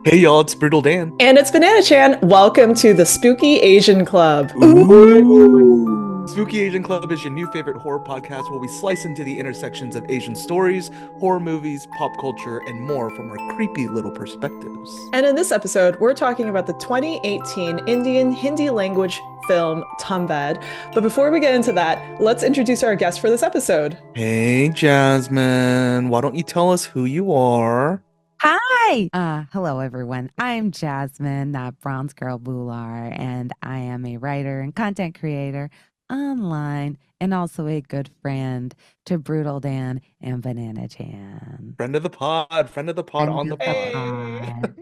Hey y'all, it's Brutal Dan. And it's Banana Chan. Welcome to the Spooky Asian Club. Ooh. Spooky Asian Club is your new favorite horror podcast where we slice into the intersections of Asian stories, horror movies, pop culture, and more from our creepy little perspectives. And in this episode, we're talking about the 2018 Indian Hindi language film Tumbbad. But before we get into that, let's introduce our guest for this episode. Hey Jasmine, why don't you tell us who you are? Hi. Hello, everyone. I'm Jasmine, ThatBronzeGirl Bhullar, and I am a writer and content creator online and also a good friend to Brutal Dan and Banana Chan. Friend of the pod Friend on the of the pod. pod.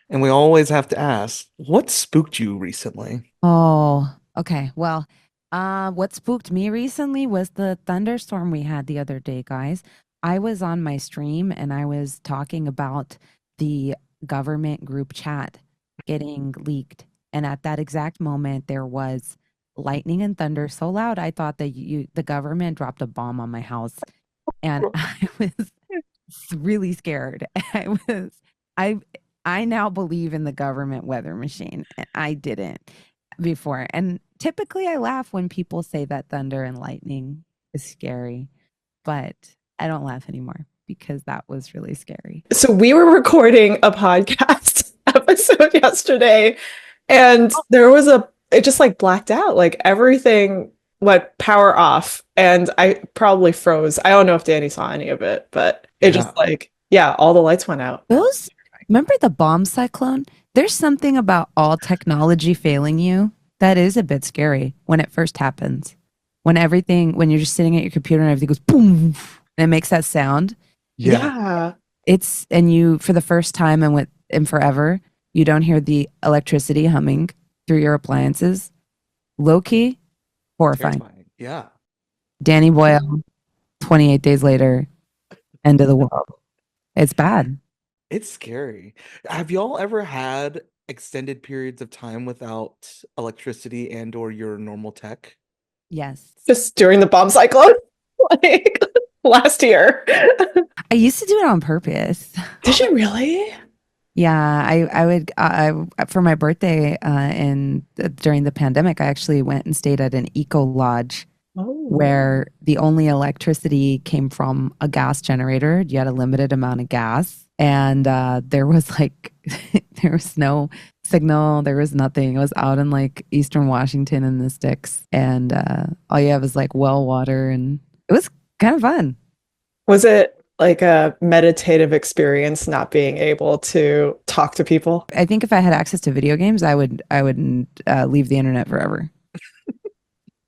And we always have to ask, what spooked you recently? Oh, okay. Well, what spooked me recently was the thunderstorm we had the other day, guys. I was on my stream and I was talking about the government group chat getting leaked. And at that exact moment, there was lightning and thunder so loud, I thought that the government dropped a bomb on my house. And I was really scared. I I now believe in the government weather machine. And I didn't before. And typically I laugh when people say that thunder and lightning is scary, but I don't laugh anymore because that was really scary. So we were recording a podcast episode yesterday, and it just like blacked out. Like everything went power off, and I probably froze. I don't know if Danny saw any of it, but it just all the lights went out. Remember the bomb cyclone? There's something about all technology failing you that is a bit scary when it first happens. When you're just sitting at your computer and everything goes boom, and it makes that sound. Yeah. For the first time and forever, you don't hear the electricity humming through your appliances. Low key, horrifying. Terrifying. Yeah. Danny Boyle, 28 days later, end of the world. It's bad. It's scary. Have y'all ever had extended periods of time without electricity and or your normal tech? Yes. Just during the bomb cyclone, like last year. I used to do it on purpose. Did you really? Yeah, I would for my birthday during the pandemic, I actually went and stayed at an eco lodge where the only electricity came from a gas generator. You had a limited amount of gas, and there was there was no signal, there was nothing. It was out in like Eastern Washington in the sticks, and all you have is like well water, and it was kind of fun. Was it like a meditative experience not being able to talk to people? I think if I had access to video games, I would leave the internet forever.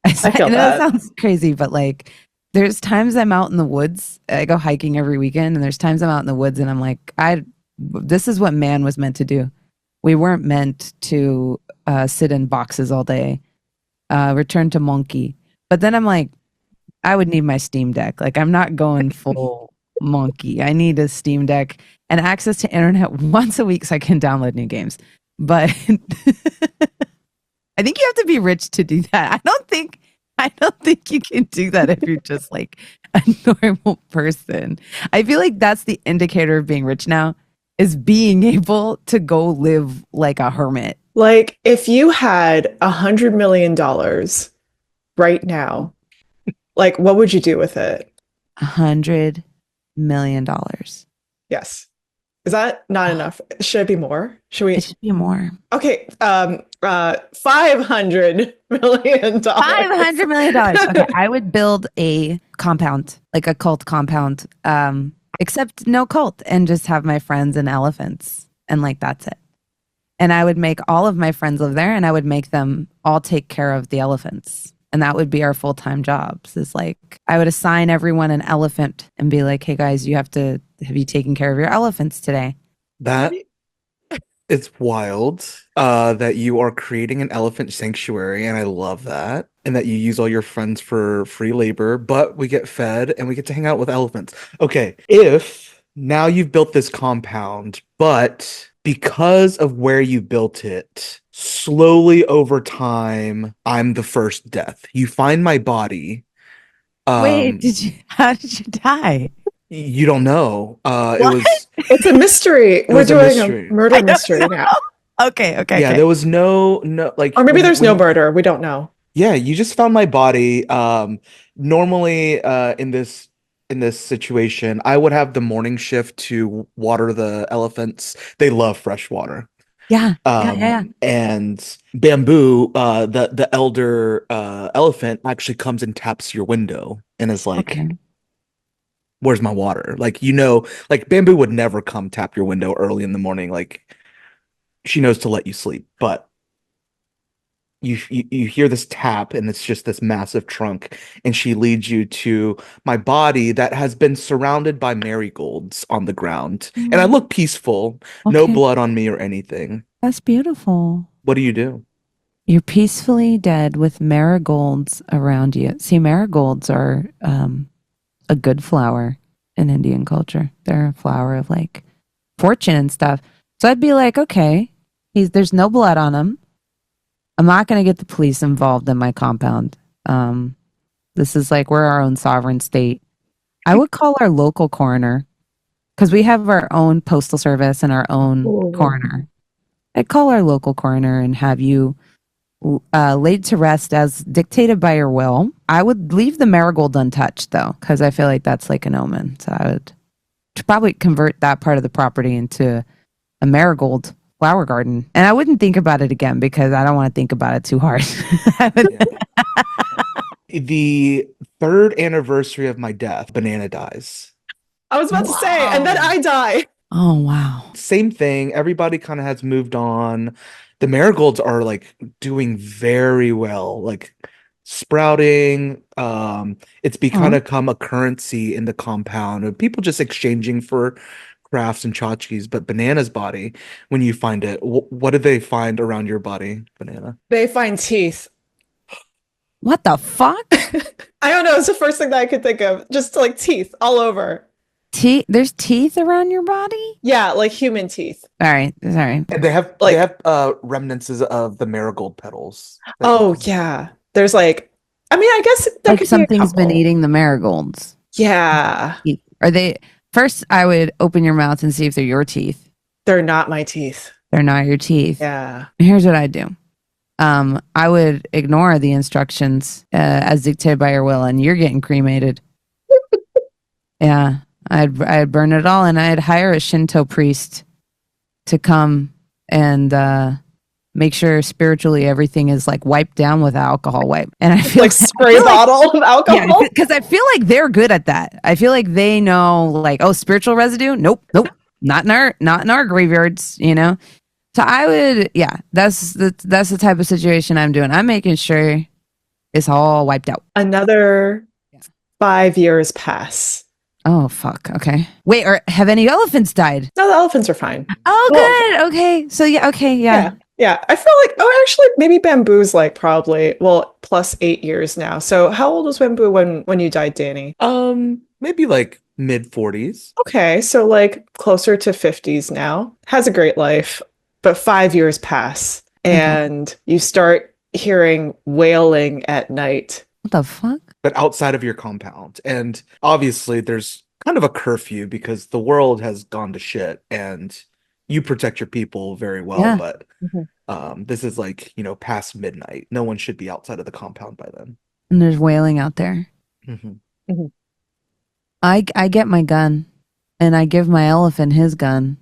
I know that sounds crazy, but like there's times I'm out in the woods. I go hiking every weekend, and there's times I'm out in the woods and I'm like, this is what man was meant to do. We weren't meant to sit in boxes all day. Return to monkey. But then I'm like, I would need my Steam Deck. Like I'm not going full monkey. I need a Steam Deck and access to internet once a week so I can download new games. But I think you have to be rich to do that. I don't think you can do that if you're just like a normal person. I feel like that's the indicator of being rich now, is being able to go live like a hermit. Like if you had $100 million right now, like what would you do with it? $100 million. Yes. Is that not enough? Should it be more? It should be more. Okay. $500 million. $500 million. Okay, I would build a compound, like a cult compound, except no cult, and just have my friends and elephants, and like that's it. And I would make all of my friends live there, and I would make them all take care of the elephants. And that would be our full-time jobs. Is like I would assign everyone an elephant and be like, hey guys, you have you taken care of your elephants today? That it's wild that you are creating an elephant sanctuary, and I love that. And that you use all your friends for free labor, but we get fed and we get to hang out with elephants. Okay, if now you've built this compound, but because of where you built it, slowly over time, I'm the first death. You find my body. Wait, how did you die? You don't know. It What? was It's a mystery. it We're was a doing a mystery. murder I don't mystery now. know. Okay, okay, Yeah, okay. there was no like Or maybe there's no when murder. We don't know. yeah, you just found my body. Normally in this situation, I would have the morning shift to water the elephants. They love fresh water. Yeah, yeah, yeah, yeah. And Bamboo, the elder elephant actually comes and taps your window and is like, Okay. "Where's my water?" Like like Bamboo would never come tap your window early in the morning. Like she knows to let you sleep, but you hear this tap and it's just this massive trunk and she leads you to my body that has been surrounded by marigolds on the ground and I Mm, look peaceful, no okay, blood on me or anything. that's beautiful. What do you do? You're peacefully dead with marigolds around you. See, marigolds are a good flower in Indian culture. They're a flower of like fortune and stuff. So I'd be like, okay, there's no blood on him. I'm not going to get the police involved in my compound. Um, this is like we're our own sovereign state. I would call our local coroner because we have our own postal service and our own Ooh. coroner. I'd call our local coroner and have you laid to rest as dictated by your will. I would leave the marigold untouched though, because I feel like that's like an omen. So I would probably convert that part of the property into a marigold flower garden. And I wouldn't think about it again because I don't want to think about it too hard. Yeah. The third anniversary of my death, Banana dies. I was about to say, and then Wow. I die. Oh, wow. Same thing. Everybody kind of has moved on. The marigolds are like doing very well, like sprouting. It's Huh? become a currency in the compound of people just exchanging for crafts and tchotchkes. But Banana's body, when you find it, what did they find around your body, Banana? They find teeth. What the fuck? I don't know. It's the first thing that I could think of. Just like teeth all over. Teeth? There's teeth around your body? Yeah, like human teeth. All right. Sorry. And they Like, have remnants of the marigold petals that you oh can. yeah. There's like, I mean, I guess there Like could be a something's been couple. eating the marigolds. Yeah, Are they? First, I would open your mouth and see if they're your teeth. they're not my teeth. They're not your teeth. Yeah. Here's what I do. I would ignore the instructions as dictated by your will, and you're getting cremated. Yeah, I'd burn it all, and I'd hire a Shinto priest to come and make sure spiritually everything is like wiped down with alcohol wipe. And I feel Like spray like bottle of yeah, alcohol. because I feel like they're good at that. I feel like they know like, oh, spiritual residue? Nope, nope. Not in our graveyards, you know? So I would, yeah, that's the type of situation I'm doing. I'm making sure it's all wiped out. Another 5 years pass. Oh fuck. Okay. Wait, or have any elephants died? No, the elephants are fine. Oh, Well, good. Okay. So yeah. Okay. Yeah. yeah. Yeah. I feel like, oh, actually, maybe Bamboo's like probably, well, plus 8 years now. So how old was Bamboo when you died, Danny? Maybe like mid 40s. Okay, so like closer to 50s now. Has a great life, but 5 years pass Okay. and you start hearing wailing at night. What the fuck? But outside of your compound. And obviously, there's kind of a curfew because the world has gone to shit and you protect your people very well. Yeah. But Mhm. this is like, past midnight. No one should be outside of the compound by then. And there's wailing out there. Mhm. Mhm. I get my gun, and I give my elephant his gun.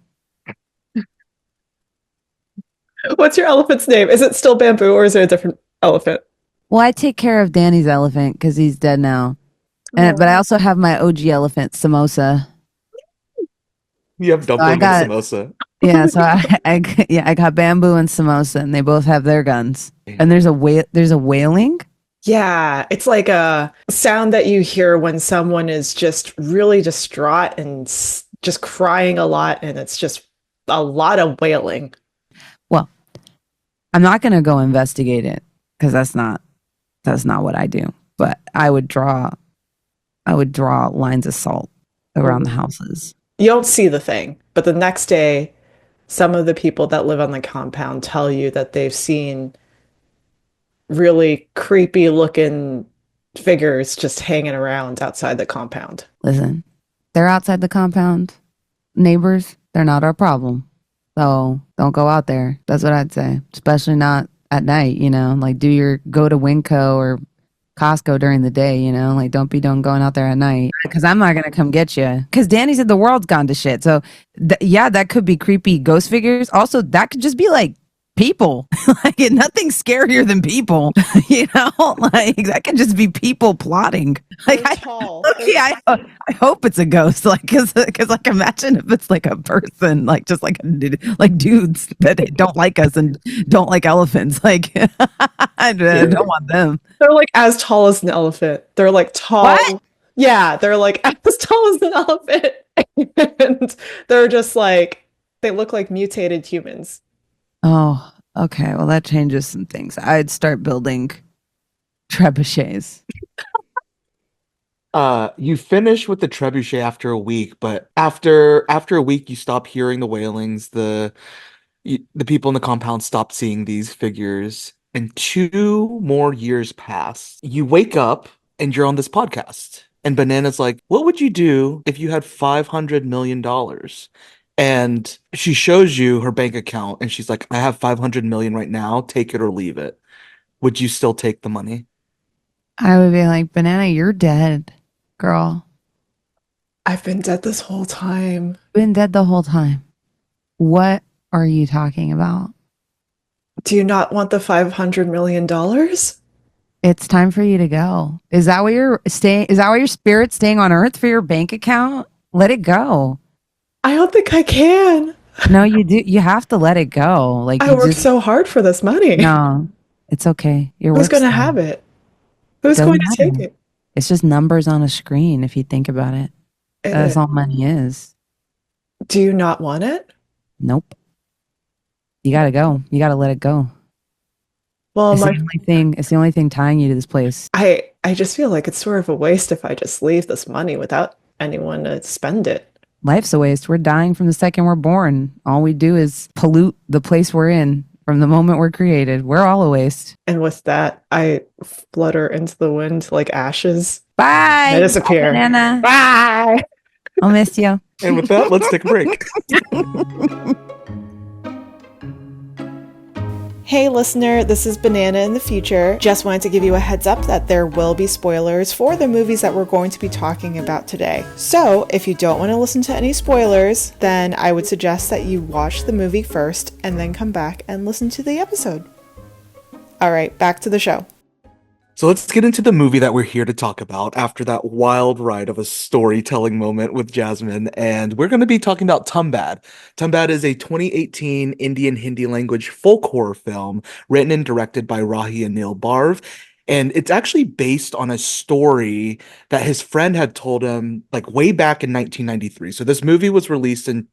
What's your elephant's name? Is it still Bamboo or is it a different elephant? Well, I take care of Danny's elephant because he's dead now. And but I Oh. also have my OG elephant, Samosa. You have So I dumpling and got samosa. yeah. So I got Bamboo and Samosa, and they both have their guns. And there's a wailing. Yeah, it's like a sound that you hear when someone is just really distraught and just crying a lot, and it's just a lot of wailing. Well, I'm not gonna go investigate it because that's not what I do. But I would draw lines of salt around the houses. You don't see the thing, but the next day, some of the people that live on the compound tell you that they've seen really creepy looking figures just hanging around outside the compound. Listen, They're outside the compound. Neighbors, they're not our problem. So don't go out there. That's what I'd say. Especially not at night, like go to Winco or Costco during the day, like don't be done going out there at night because I'm not going to come get you. Because Danny said the world's gone to shit. So yeah, that could be creepy ghost figures. Also, that could just be like people. Like nothing's scarier than people, like that could just be people plotting. Like They're tall. okay, I hope it's a ghost. Like because like imagine if it's like a person, like just like dudes that don't like us and don't like elephants. Like I don't want them. They're like as tall as an elephant. They're like tall. What? Yeah, they're like as tall as an elephant. And they're just like, they look like mutated humans. Oh, okay. Well, that changes some things. I'd start building trebuchets. You finish with the trebuchet after a week, but after a week, you stop hearing the wailings. The people in the compound stop seeing these figures, and 2 more years pass. You wake up and you're on this podcast, and Banana's like, "What would you do if you had $500 million?" And she shows you her bank account, and she's like, "I have 500 million right now. Take it or leave it." Would you still take the money? I would be like, Banana, you're dead, girl. I've been dead this whole time. Been dead the whole time. What are you talking about? Do you not want the $500 million? It's time for you to go. Is that why you're staying? Is that why your spirit's staying on Earth for your bank account? Let it go. I don't think I can. No, you do. You have to let it go. Like I you worked just so hard for this money. no. It's okay. Your Who's work's going to done. have it? Who's Doesn't going to take matter. it? It's just numbers on a screen if you think about it. That's all money is. Do you not want it? Nope. You gotta go. You gotta let it go. Well, It's the only thing. It's the only thing tying you to this place. I just feel like it's sort of a waste if I just leave this money without anyone to spend it. Life's a waste. We're dying from the second we're born. All we do is pollute the place we're in from the moment we're created. We're all a waste. And with that, I flutter into the wind like ashes. Bye. I disappear. Banana. Bye. I'll miss you. And with that, let's take a break. Hey listener, this is Banana in the future. Just wanted to give you a heads up that there will be spoilers for the movies that we're going to be talking about today. So if you don't want to listen to any spoilers, then I would suggest that you watch the movie first and then come back and listen to the episode. All right, back to the show. So let's get into the movie that we're here to talk about after that wild ride of a storytelling moment with Jasmine. And we're going to be talking about Tumbbad. Tumbbad is a 2018 Indian Hindi language folk horror film written and directed by Rahi Anil Barv. And it's actually based on a story that his friend had told him like way back in 1993. So this movie was released in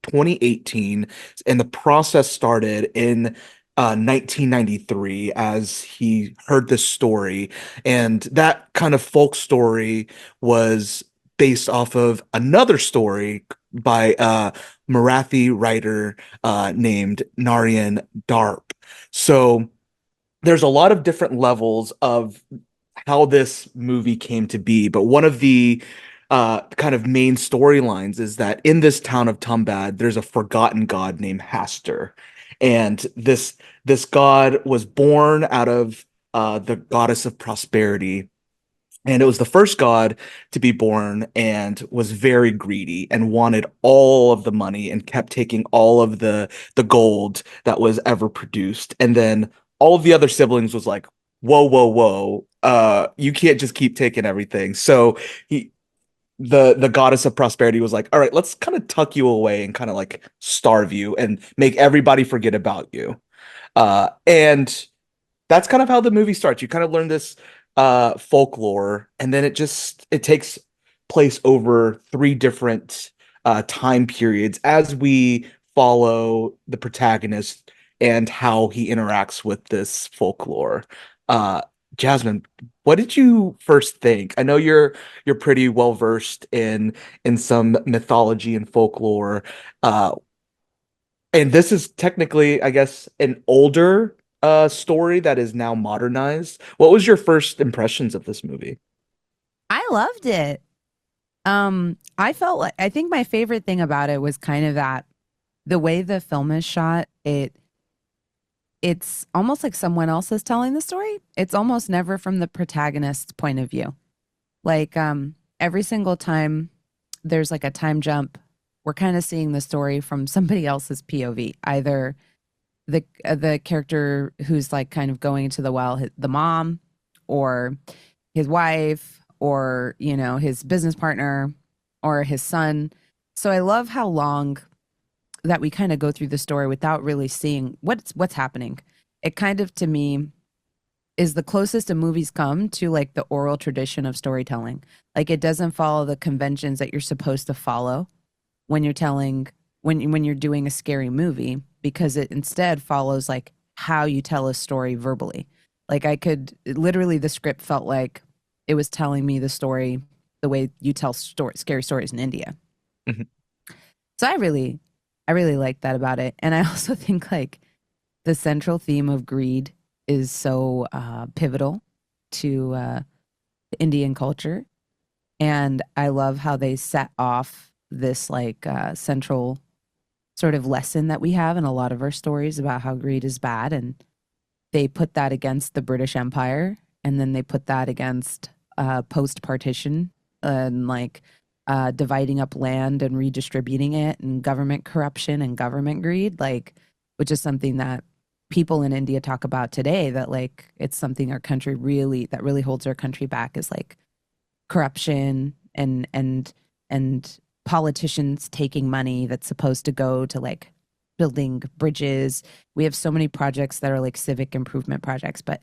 2018, and the process started in 1993 as he heard this story. And that kind of folk story was based off of another story by a Marathi writer named Narayan Darp. So there's a lot of different levels of how this movie came to be, but one of the kind of main storylines is that in this town of Tumbbad, there's a forgotten god named Hastur, and this god was born out of the goddess of prosperity. And it was the first god to be born and was very greedy and wanted all of the money and kept taking all of the gold that was ever produced. And then all of the other siblings was like, whoa, whoa, whoa, you can't just keep taking everything. So he the goddess of prosperity was like, all right, let's kind of tuck you away and kind of like starve you and make everybody forget about you. And that's kind of how the movie starts. You kind of learn this folklore, and then it takes place over three different time periods as we follow the protagonist and how he interacts with this folklore. Uh, Jasmine, what did you first think? I know you're pretty well versed in some mythology and folklore. Uh, and this is technically, I guess, an older story that is now modernized. What was your first impressions of this movie? I loved it. I felt like I think my favorite thing about it was kind of that the way the film is shot, it's almost like someone else is telling the story. It's almost never from the protagonist's point of view. Like every single time there's like a time jump, we're kind of seeing the story from somebody else's POV, either the character who's like kind of going into the well, the mom, or his wife, or his business partner, or his son. So I love how long that we kind of go through the story without really seeing what's happening. It kind of to me is the closest a movies come to like the oral tradition of storytelling. Like it doesn't follow the conventions that you're supposed to follow when you're telling when you're doing a scary movie, because it instead follows like how you tell a story verbally. Like I could literally, the script felt like it was telling me the story the way you tell scary stories in India. Mhm. So I really like that about it. And I also think like the central theme of greed is so pivotal to Indian culture. And I love how they set off this like central sort of lesson that we have in a lot of our stories about how greed is bad. And they put that against the British Empire. And then they put that against post partition and like dividing up land and redistributing it, and government corruption and government greed, like, which is something that people in India talk about today, that like it's something our country really, that really holds our country back, is like corruption and politicians taking money that's supposed to go to like building bridges. We have so many projects that are like civic improvement projects, but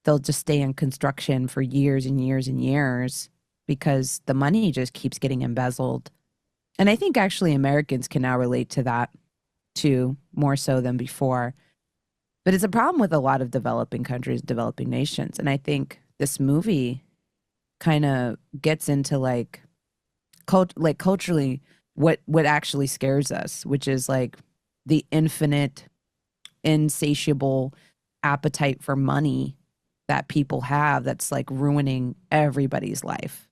they'll just stay in construction for years and years and years because the money just keeps getting embezzled. And I think actually Americans can now relate to that too, more so than before. But it's a problem with a lot of developing countries, developing nations. And I think this movie kind of gets into like culturally what actually scares us, which is like the infinite, insatiable appetite for money that people have, that's like ruining everybody's life.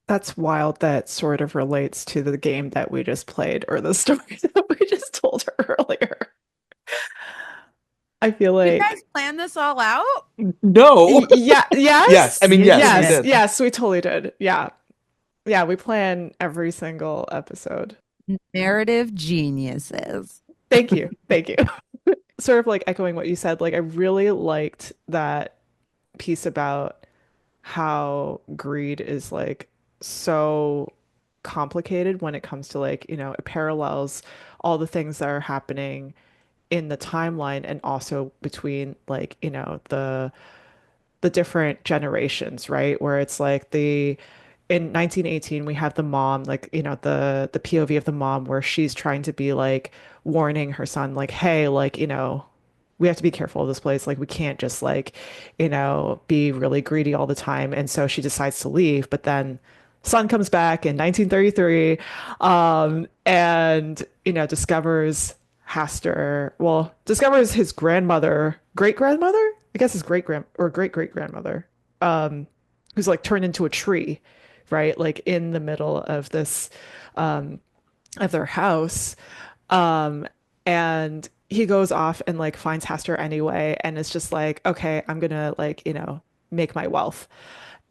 That's wild. That sort of relates to the game that we just played or the story that we just told earlier. I feel You guys like, plan this all out? No. yeah, Yes, I yes, mean, You yes, we did. yes, did. yes, we totally did. Yeah. Yeah, we plan every single episode. Narrative geniuses. Thank you. Thank you. Sort of like echoing what you said, like I really liked that piece about how greed is like so complicated when it comes to like, it parallels all the things that are happening in the timeline and also between like, the different generations, right? Where it's like the in 1918 we have the mom, like, the POV of the mom where she's trying to be like warning her son like, hey, like, we have to be careful of this place. Like we can't just like, be really greedy all the time. And so she decides to leave, but then son comes back in 1933 and discovers his grandmother, great grandmother, I guess his great grand or great great grandmother, who's like turned into a tree, right? Like in the middle of this of their house. Um, and he goes off and like finds Hester anyway, and it's just like, okay, I'm gonna like, make my wealth.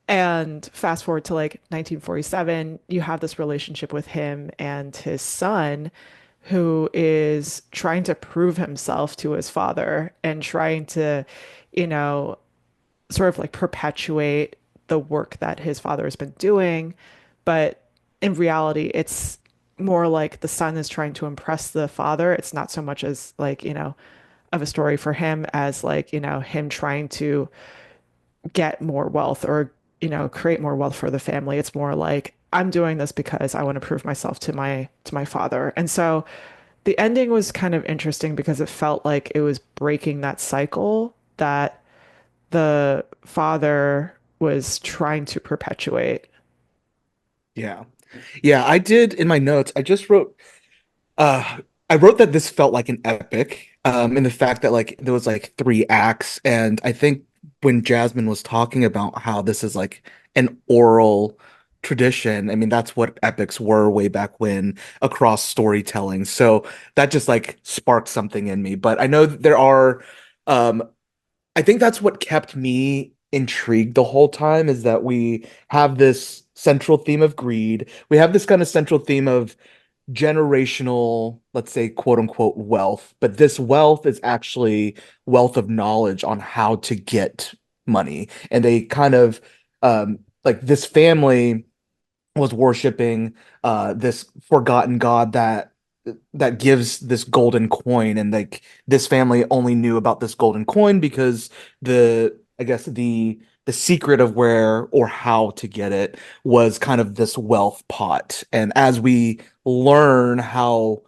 And fast forward to like 1947, you have this relationship with him and his son, who is trying to prove himself to his father and trying to, you know, sort of like perpetuate the work that his father has been doing. But in reality, it's more like the son is trying to impress the father. It's not so much as like, of a story for him as like, him trying to get more wealth or, create more wealth for the family. It's more like I'm doing this because I want to prove myself to my father. And so the ending was kind of interesting because it felt like it was breaking that cycle that the father was trying to perpetuate. Yeah. Yeah, I did in my notes. Uh I wrote that this felt like an epic, in the fact that like there was like three acts. And I think when Jasmine was talking about how this is like an oral tradition. I mean, that's what epics were way back when across storytelling. So that just like sparked something in me. But I know that there are, um, I think that's what kept me intrigued the whole time is that we have this central theme of greed. We have this kind of central theme of generational, let's say, quote unquote, wealth. But this wealth is actually wealth of knowledge on how to get money. And they kind of, like this family was worshiping this forgotten god that gives this golden coin, and like this family only knew about this golden coin because I guess the secret of where or how to get it was kind of this wealth pot. And as we learn how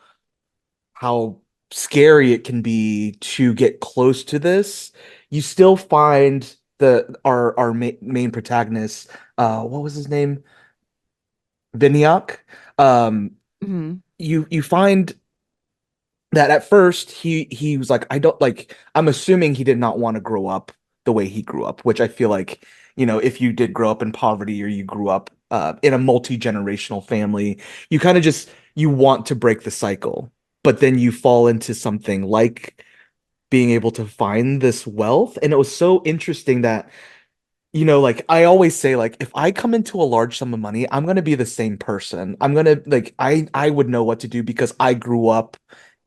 scary it can be to get close to this, you still find our main protagonist, what was his name? Vinyak. Um, Hmm. you find that at first he was like, I don't like, I'm assuming he did not want to grow up the way he grew up, which I feel like, if you did grow up in poverty or you grew up in a multi-generational family, you kind of just you want to break the cycle, but then you fall into something like being able to find this wealth. And it was so interesting that like I always say, like if I come into a large sum of money, I'm gonna be the same person. I'm gonna like I would know what to do because I grew up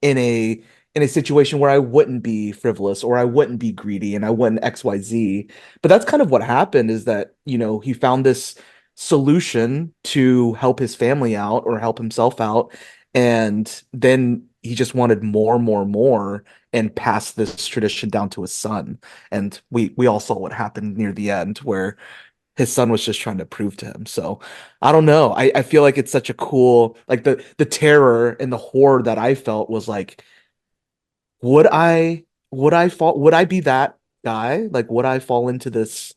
in a situation where I wouldn't be frivolous or I wouldn't be greedy and I wouldn't XYZ. But that's kind of what happened is that, he found this solution to help his family out or help himself out. And then he just wanted more, more, more and passed this tradition down to his son. And we all saw what happened near the end where his son was just trying to prove to him. So I don't know. I feel like it's such a cool like the terror and the horror that I felt was like, would I be that guy? Like would I fall into this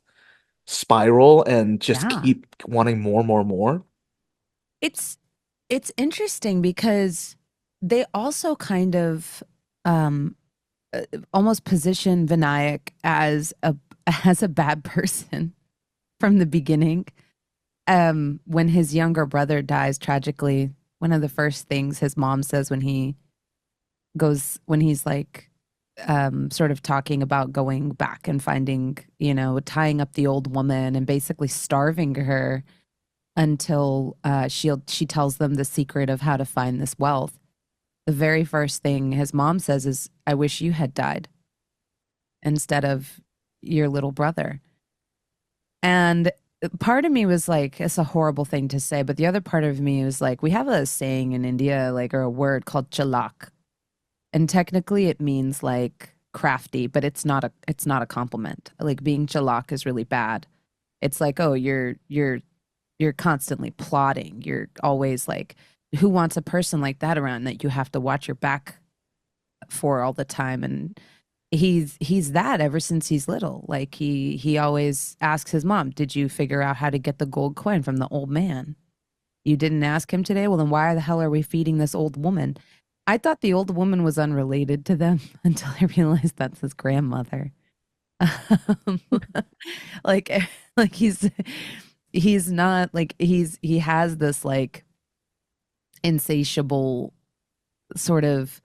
spiral and just Yeah. keep wanting more, more, more? It's it's interesting because they also kind of um uh, almost position Vinayak as a as a bad person from the beginning. When his younger brother dies tragically, one of the first things his mom says when he's like sort of talking about going back and finding, tying up the old woman and basically starving her until she tells them the secret of how to find this wealth. The very first thing his mom says is, "I wish you had died instead of your little brother." And part of me was like, it's a horrible thing to say, but the other part of me was like, we have a saying in India, like, or a word called chalak, and technically it means like crafty, but it's not a compliment. Like being chalak is really bad. It's like, oh, you're constantly plotting. You're always like, who wants a person like that around that you have to watch your back for all the time? And he's that ever since he's little. Like he always asks his mom, "Did you figure out how to get the gold coin from the old man? You didn't ask him today? Well, then why the hell are we feeding this old woman?" I thought the old woman was unrelated to them until I realized that's his grandmother. Um, like like he's not like he has this like insatiable sort of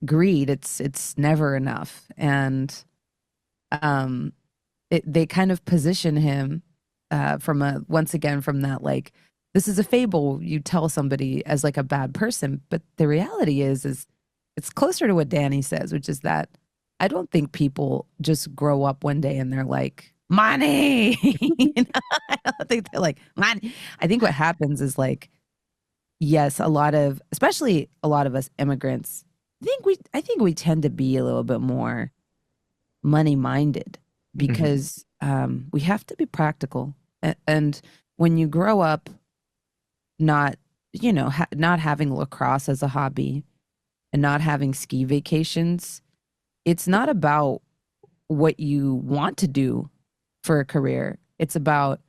greed. It's never enough. And um they kind of position him from a once again from that like this is a fable you tell somebody as like a bad person, but the reality is it's closer to what Danny says, which is that I don't think people just grow up one day and they're like money. I don't think they're like money. I think what happens is like yes, especially a lot of us immigrants, I think we tend to be a little bit more money minded Mhm. because we have to be practical. And when you grow up not, not having lacrosse as a hobby and not having ski vacations, it's not about what you want to do for a career. It's about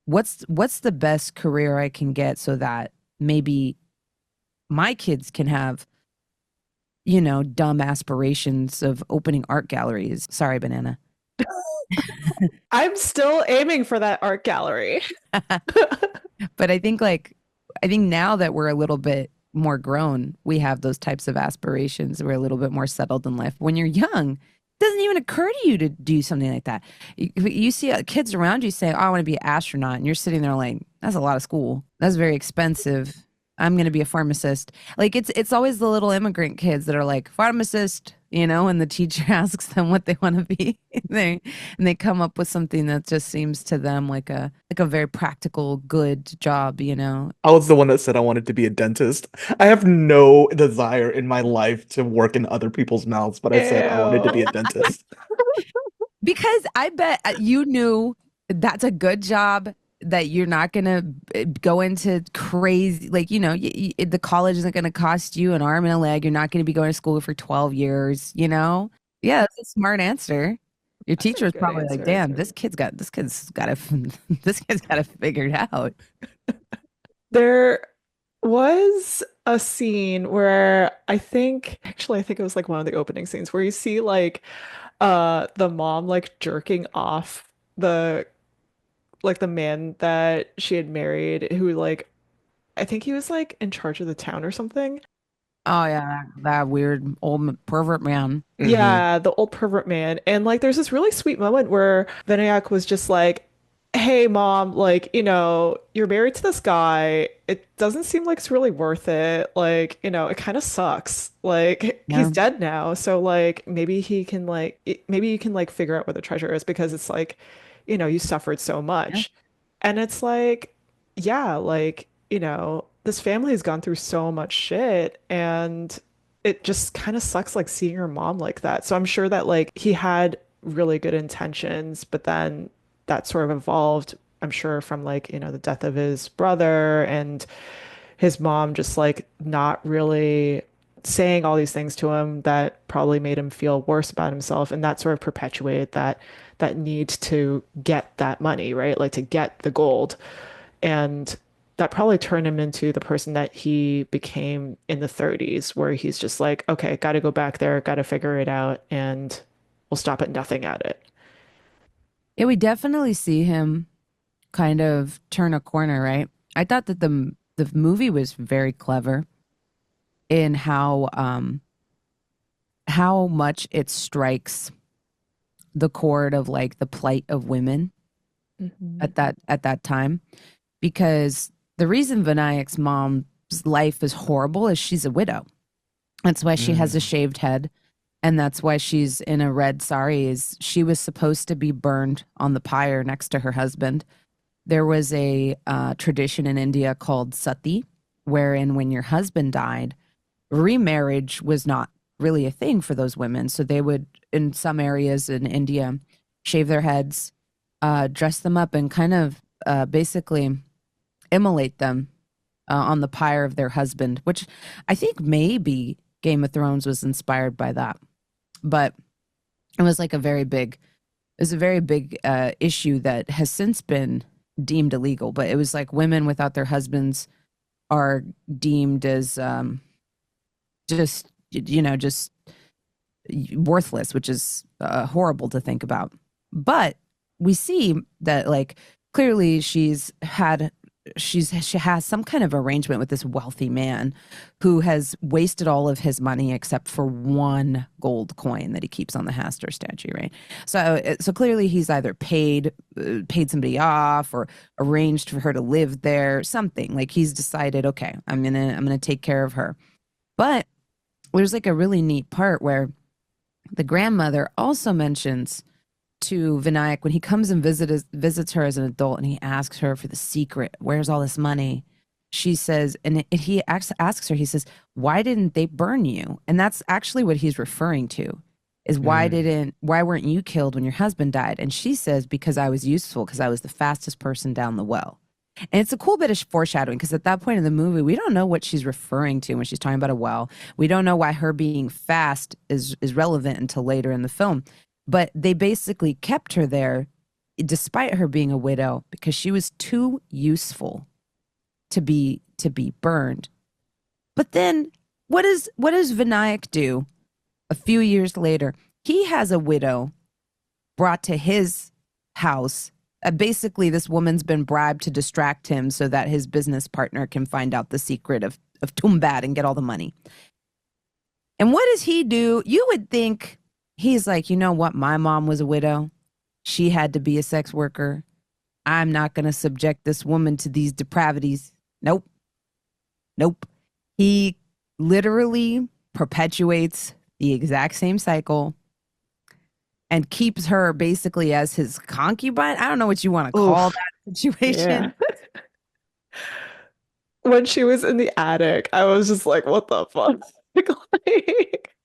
what's the best career I can get so that maybe my kids can have, dumb aspirations of opening art galleries. Sorry, banana. I'm still aiming for that art gallery. But I think now that we're a little bit more grown, we have those types of aspirations. We're a little bit more settled in life. When you're young, it doesn't even occur to you to do something like that. You see kids around you saying, "Oh, I want to be an astronaut," and you're sitting there like, "That's a lot of school. That's very expensive. I'm going to be a pharmacist." Like it's always the little immigrant kids that are like pharmacist, and the teacher asks them what they want to be. And they come up with something that just seems to them like a very practical, good job. I was the one that said I wanted to be a dentist. I have no desire in my life to work in other people's mouths, but I said I wanted to Ew. be a dentist. Because I bet you knew that's a good job, that you're not gonna go into crazy, like, the college isn't gonna cost you an arm and a leg. You're not gonna be going to school for 12 years. Yeah, that's a smart answer. Your That's a teacher was good probably like, answer. damn, this kid's got to this kid's got to figure it out. There was a scene where I think it was like one of the opening scenes where you see like the mom like jerking off the the man that she had married who like I think he was like in charge of the town or something. Oh yeah, that weird old pervert man. Hmm. Yeah, the old pervert man. And like there's this really sweet moment where Vinayak was just like, "Hey mom, like, you're married to this guy. It doesn't seem like it's really worth it. Like, it kind of sucks. Like he's Yeah, dead now, so like maybe he can maybe you can like figure out where the treasure is because it's like, you suffered so yeah. much." And it's like, yeah, like, this family has gone through so much shit and it just kind of sucks like seeing your mom like that. So I'm sure that like he had really good intentions, but then that sort of evolved, I'm sure, from like, the death of his brother and his mom just like not really saying all these things to him that probably made him feel worse about himself. And that sort of perpetuated that need to get that money, right? Like to get the gold. And that probably turned him into the person that he became in the 30s, where he's just like, okay, got to go back there, got to figure it out, and we'll stop at nothing at it. Yeah, we definitely see him kind of turn a corner, right? I thought that the movie was very clever in how much it strikes the chord of like the plight of women Mhm. at that time, because the reason Vinayak's mom's life is horrible is she's a widow. That's why she has a Mm. shaved head, and that's why she's in a red sari. Is she was supposed to be burned on the pyre next to her husband. There was a tradition in India called sati, wherein when your husband died, remarriage was not really a thing for those women. So they would, in some areas in India, shave their heads, dress them up, and kind of basically immolate them on the pyre of their husband, which I think maybe Game of Thrones was inspired by that. But it was like a very big issue that has since been deemed illegal. But it was like women without their husbands are deemed as just worthless, which is horrible to think about. But we see that like clearly she has some kind of arrangement with this wealthy man who has wasted all of his money except for one gold coin that he keeps on the Hastur statue, right? So clearly he's either paid somebody off or arranged for her to live there, something. Like he's decided, okay, I'm gonna take care of her. But there's like a really neat part where the grandmother also mentions to Vinayak when he comes and visits her as an adult and he asks her for the secret, where's all this money? She says, and he asks her, he says, why didn't they burn you? And that's actually what he's referring to is Mm. why weren't you killed when your husband died? And she says, because I was useful, because I was the fastest person down the well. And it's a cool bit of foreshadowing because at that point in the movie, we don't know what she's referring to when she's talking about a well. We don't know why her being fast is relevant until later in the film. But they basically kept her there despite her being a widow because she was too useful to be burned. But then what does Vinayak do a few years later? He has a widow brought to his house Basically, this woman's been bribed to distract him so that his business partner can find out the secret of Tumbbad and get all the money. And what does he do? You would think he's like, you know what? My mom was a widow. She had to be a sex worker. I'm not going to subject this woman to these depravities. Nope. Nope. He literally perpetuates the exact same cycle and keeps her basically as his concubine. I don't know what you want to call Oof. that situation. Yeah. When she was in the attic, I was just like, what the fuck? Like,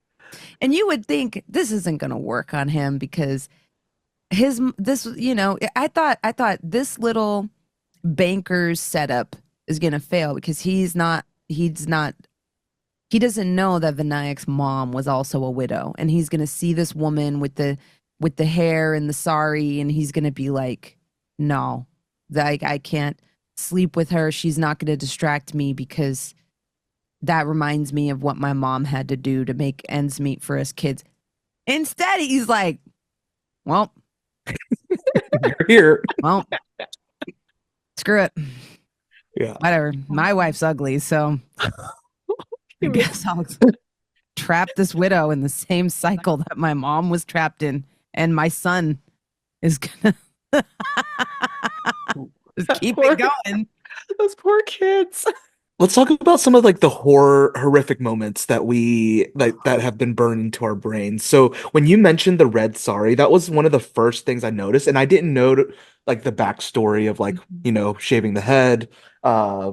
And you would think this isn't going to work on him because I thought this little banker's setup is going to fail because he doesn't know that Vinayak's mom was also a widow, and he's going to see this woman with the hair and the sari, and he's going to be like, no, like I can't sleep with her. She's not going to distract me because that reminds me of what my mom had to do to make ends meet for us kids. Instead, he's like, well, You're here. well, screw it. Yeah. Whatever. My wife's ugly, so I guess I'll trap this widow in the same cycle that my mom was trapped in, and my son is gonna just keep it going. those poor kids. Let's talk about some of like the horrific moments that we like that have been burned into our brains. So when you mentioned the red sari, that was one of the first things I noticed, and I didn't know like the backstory of like, you know, shaving the head, uh,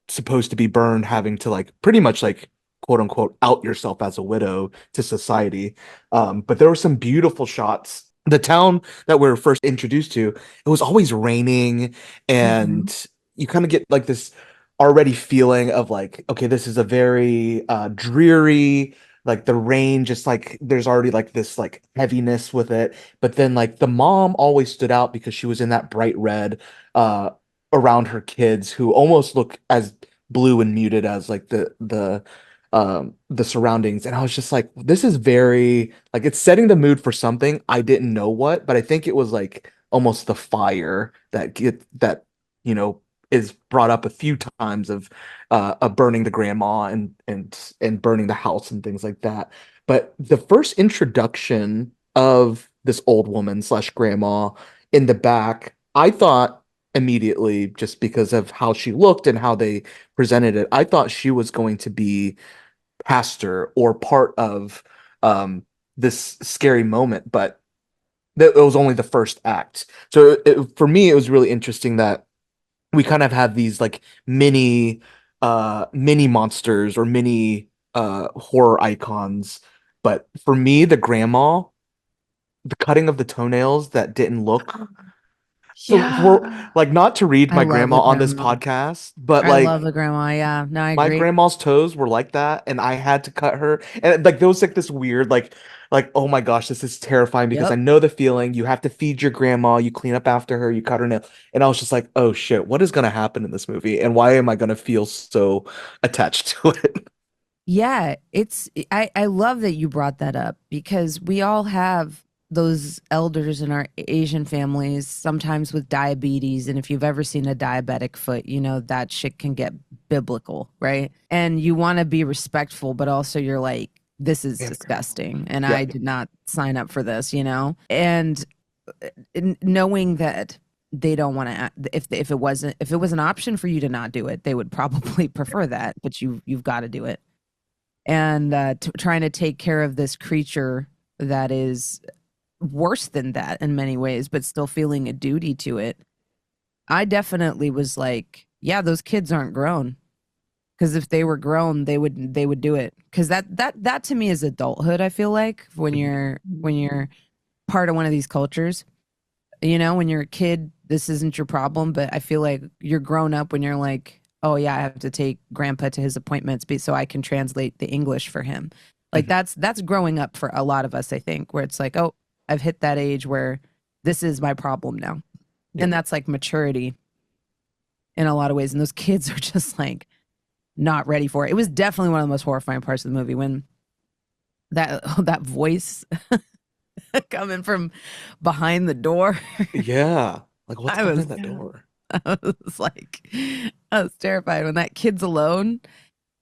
supposed to be burned, having to like pretty much like quote unquote out yourself as a widow to society. But there were some beautiful shots. The town that we were first introduced to, it was always raining, Mhm. and you kind of get like this already feeling of like, okay, this is a very dreary, like the rain, just like there's already like this like heaviness with it. But then like the mom always stood out because she was in that bright red uh around her kids who almost look as blue and muted as like the surroundings. And I was just like, this is very like it's setting the mood for something. I didn't know what, but I think it was like almost the fire that you know is brought up a few times of burning the grandma and burning the house and things like that. But the first introduction of this old woman slash grandma in the back, I thought immediately, just because of how she looked and how they presented it, I thought she was going to be pastor or part of this scary moment, but that it was only the first act. So for me, it was really interesting that we kind of have these like mini monsters or mini horror icons. But for me, the grandma, the cutting of the toenails that didn't look so for Yeah. like not to read I my love grandma the on this grandma. podcast, but I love like the grandma. Yeah, no, I my agree. grandma's toes were like that, and I had to cut her. And like there was like this weird like oh my gosh, this is terrifying because I Yep. know the feeling. You have to feed your grandma, you clean up after her, you cut her nail. And I was just like, oh shit, what is gonna happen in this movie? And why am I gonna feel so attached to it? Yeah, I love that you brought that up because we all have those elders in our Asian families, sometimes with diabetes. And if you've ever seen a diabetic foot, you know that shit can get biblical, right? And you want to be respectful, but also you're like, this is Yeah. disgusting. And Yeah. I did not sign up for this, you know? And knowing that they don't want to, if it was an option for you to not do it, they would probably prefer that, but you've got to do it. And trying to take care of this creature that is worse than that in many ways, but still feeling a duty to it. I definitely was like, yeah, those kids aren't grown. Because if they were grown, they would do it. Because that to me is adulthood. I feel like when you're part of one of these cultures, you know, when you're a kid, this isn't your problem. But I feel like you're grown up when you're like, oh yeah, I have to take grandpa to his appointments so I can translate the English for him. Like Mhm. that's growing up for a lot of us, I think, where it's like, oh, I've hit that age where this is my problem now. Yeah. And that's like maturity in a lot of ways. And those kids are just like not ready for it. It was definitely one of the most horrifying parts of the movie when that voice coming from behind the door. Yeah. Like, what's I was behind that Yeah. door? I was like, I was terrified when that kid's alone.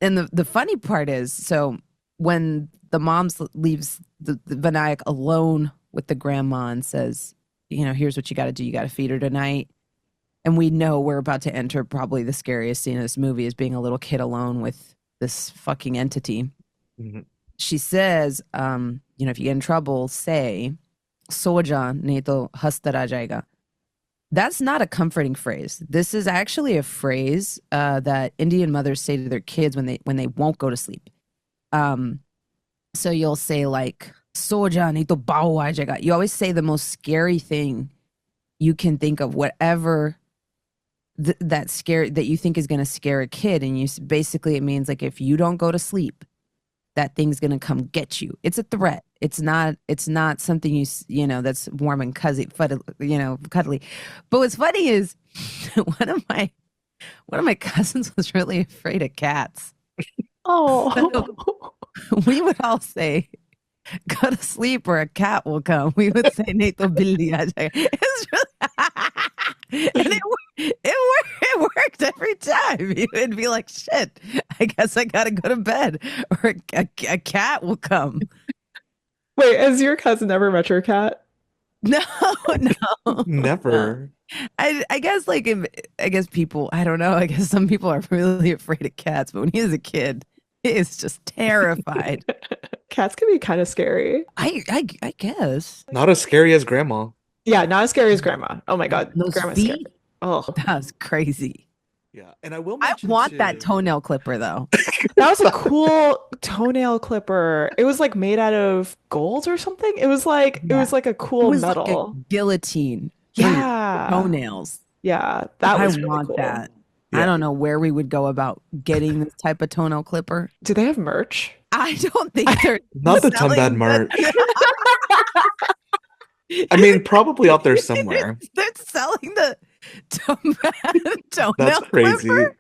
And the funny part is, so when the mom leaves the Vinayak alone with the grandma and says, here's what you got to do. You got to feed her tonight. And we know we're about to enter probably the scariest scene in this movie is being a little kid alone with this fucking entity. Mhm. She says, if you get in trouble, say, Soja nahi to hastara jayega. That's not a comforting phrase. This is actually a phrase that Indian mothers say to their kids when they won't go to sleep. Um, so you'll say like "Soja nahi to bao aa jayega." You always say the most scary thing you can think of, whatever that you think is going to scare a kid, and basically it means like if you don't go to sleep, that thing's going to come get you. It's a threat. It's not something that's warm and cuddly. But what's funny is one of my cousins was really afraid of cats. So Oh. we would all say, "Go to sleep or a cat will come." We would say, "Nato billi aa jayega." It's really, and it worked every time. You would be like, "Shit, I guess I gotta go to bed, or a cat will come." Wait, has your cousin ever met your cat? No, no, no. Never. I guess I guess people, I don't know. I guess some people are really afraid of cats, but when he was a kid, he is just terrified. Cats can be kind of scary. I guess Not as scary as grandma. Yeah, not as scary as grandma. Oh my God, those grandma's scary. feet, Oh, that was crazy. Yeah. And I will I mention want that too. toenail clipper though. that was a cool toenail clipper. It was like made out of gold or something. It Yeah. was like a It cool was like a metal. guillotine for your Yeah. toenails. Yeah, that I was really want cool. that. I Yeah. don't know where we would go about getting this type of toenail clipper. Do they have merch? I don't think they're Not the Tumbbad selling merch. the I mean, probably out there somewhere. they're selling the That's toenail crazy. clipper.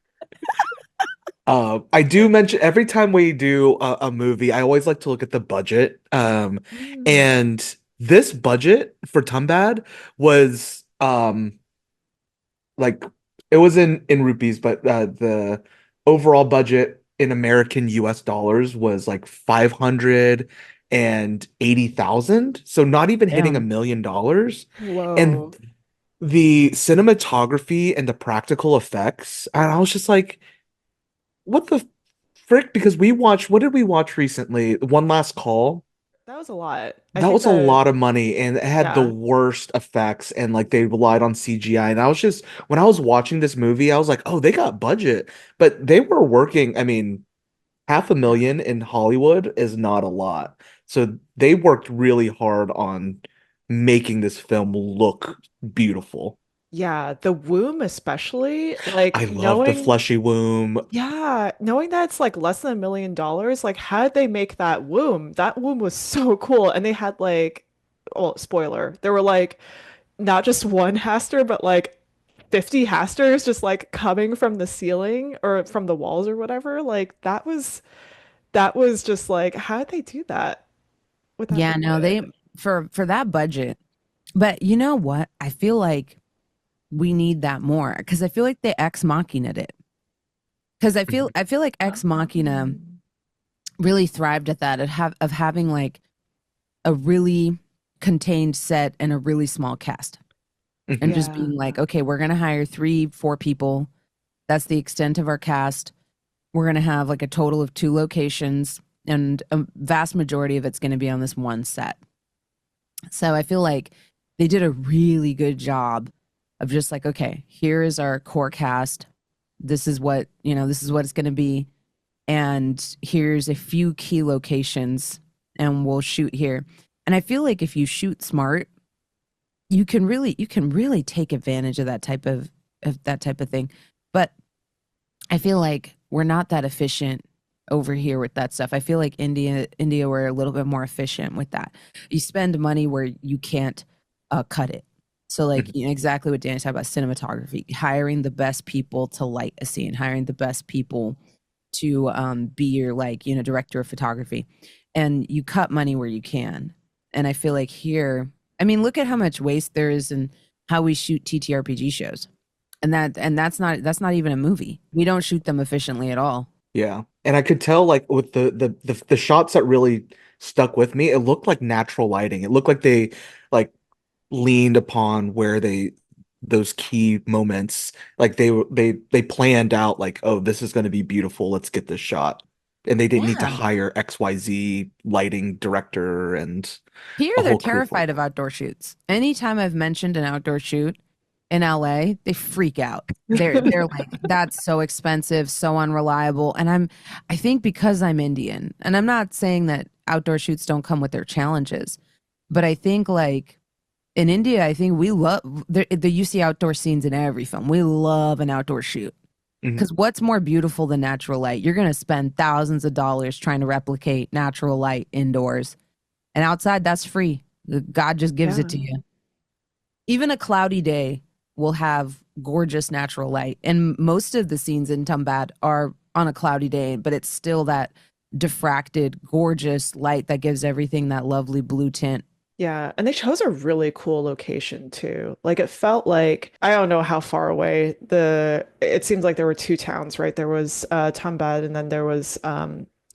I do mention every time we do a movie, I always like to look at the budget. Mm. And this budget for Tumbbad was like it was in rupees, but the overall budget in American US dollars was like 580,000. So not even hitting Damn. $1 million. Whoa. And the cinematography and the practical effects, and I was just like, what the frick? Because what did we watch recently? One Last Call. That was a lot. I That think was a that, lot of money and it had the yeah. worst effects and like they relied on CGI. And I was just, when I was watching this movie, I was like, oh, they got budget, but they were working. I mean, half a Yeah. million in Hollywood is not a lot. So they worked really hard on making this film look beautiful. Yeah, the womb especially, I like love the knowing, fleshy womb. yeah, knowing that it's like less than $1 million, like how did they make that womb? That womb was so cool. And they had like, oh, spoiler, there were like not just one Haster, but like 50 Hasters just like coming from the ceiling or from the walls or whatever. Like that was just like, how did they do that with that Yeah, no, they budget? for that budget. But you know what? I feel like we need that more because I feel like they ex machina it. Because I feel like Ex Machina really thrived at that of having like a really contained set and a really small cast and Mhm. just Yeah. being like, okay, we're gonna hire 3, 4 people. That's the extent of our cast. We're gonna have like a total of 2 locations, and a vast majority of it's gonna be on this one set. So I feel like they did a really good job of just like, okay, here is our core cast. This is what it's going to be. And here's a few key locations and we'll shoot here. And I feel like if you shoot smart, you can really take advantage of that type of thing. But I feel like we're not that efficient over here with that stuff. I feel like India we're a little bit more efficient with that. You spend money where you can't cut it. So like Mhm. exactly what Danny talked about cinematography, hiring the best people to light a scene, hiring the best people to be your director of photography, and you cut money where you can. And I feel like here, I mean, look at how much waste there is in how we shoot TTRPG shows. And that's not even a movie. We don't shoot them efficiently at all. Yeah. And I could tell like with the shots that really stuck with me, it looked like natural lighting. It looked like they like leaned upon where they those key moments like they planned out like, oh, this is going to be beautiful, let's get this shot, and they didn't need to Yeah. hire XYZ lighting director and Here a they're whole crew for terrified of outdoor shoots. Anytime I've mentioned an outdoor shoot in LA, they freak out. They're like, that's so expensive, so unreliable. And I think because I'm Indian, and I'm not saying that outdoor shoots don't come with their challenges, but I think like in India, I think we love you see outdoor scenes in every film. We love an outdoor shoot. it. Because what's more beautiful than natural light? You're going to spend thousands of dollars trying to replicate natural light indoors. And outside, that's free. God just gives it Yeah. to you. Even a cloudy day will have gorgeous natural light. And most of the scenes in Tumbbad are on a cloudy day, but it's still that diffracted, gorgeous light that gives everything that lovely blue tint. Yeah, and they chose a really cool location too. Like it felt like I don't know how far away it seems like there were two towns, right? There was Tumbbad and then there was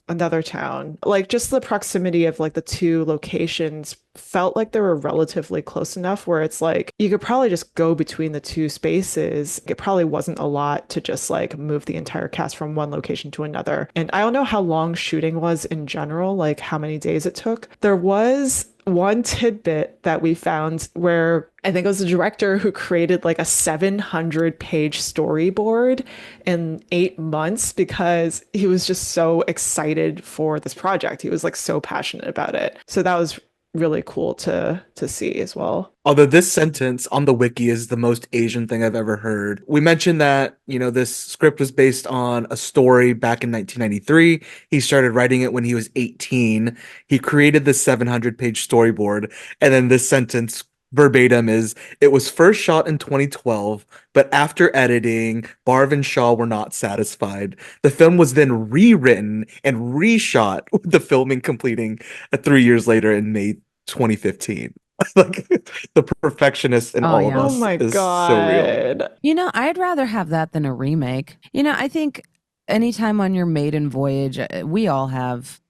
another town. Like just the proximity of like the two locations felt like they were relatively close enough where it's like you could probably just go between the two spaces. It probably wasn't a lot to just like move the entire cast from one location to another. And I don't know how long shooting was in general, like how many days it took. There was one tidbit that we found where I think it was the director who created like a 700-page storyboard in 8 months because he was just so excited for this project. He was like so passionate about it. So that was really cool to see as well. Although this sentence on the wiki is the most Asian thing I've ever heard. We mentioned that, this script was based on a story back in 1993. He started writing it when he was 18. He created this 700-page storyboard. And then this sentence verbatim is, it was first shot in 2012, but after editing, Barv and Shaw were not satisfied. The film was then rewritten and reshot, with the filming completing 3 years later in May 2015. Like the perfectionist in Oh, all of yeah. Oh us my is so real. God. I'd rather have that than a remake. I think anytime on your maiden voyage, we all have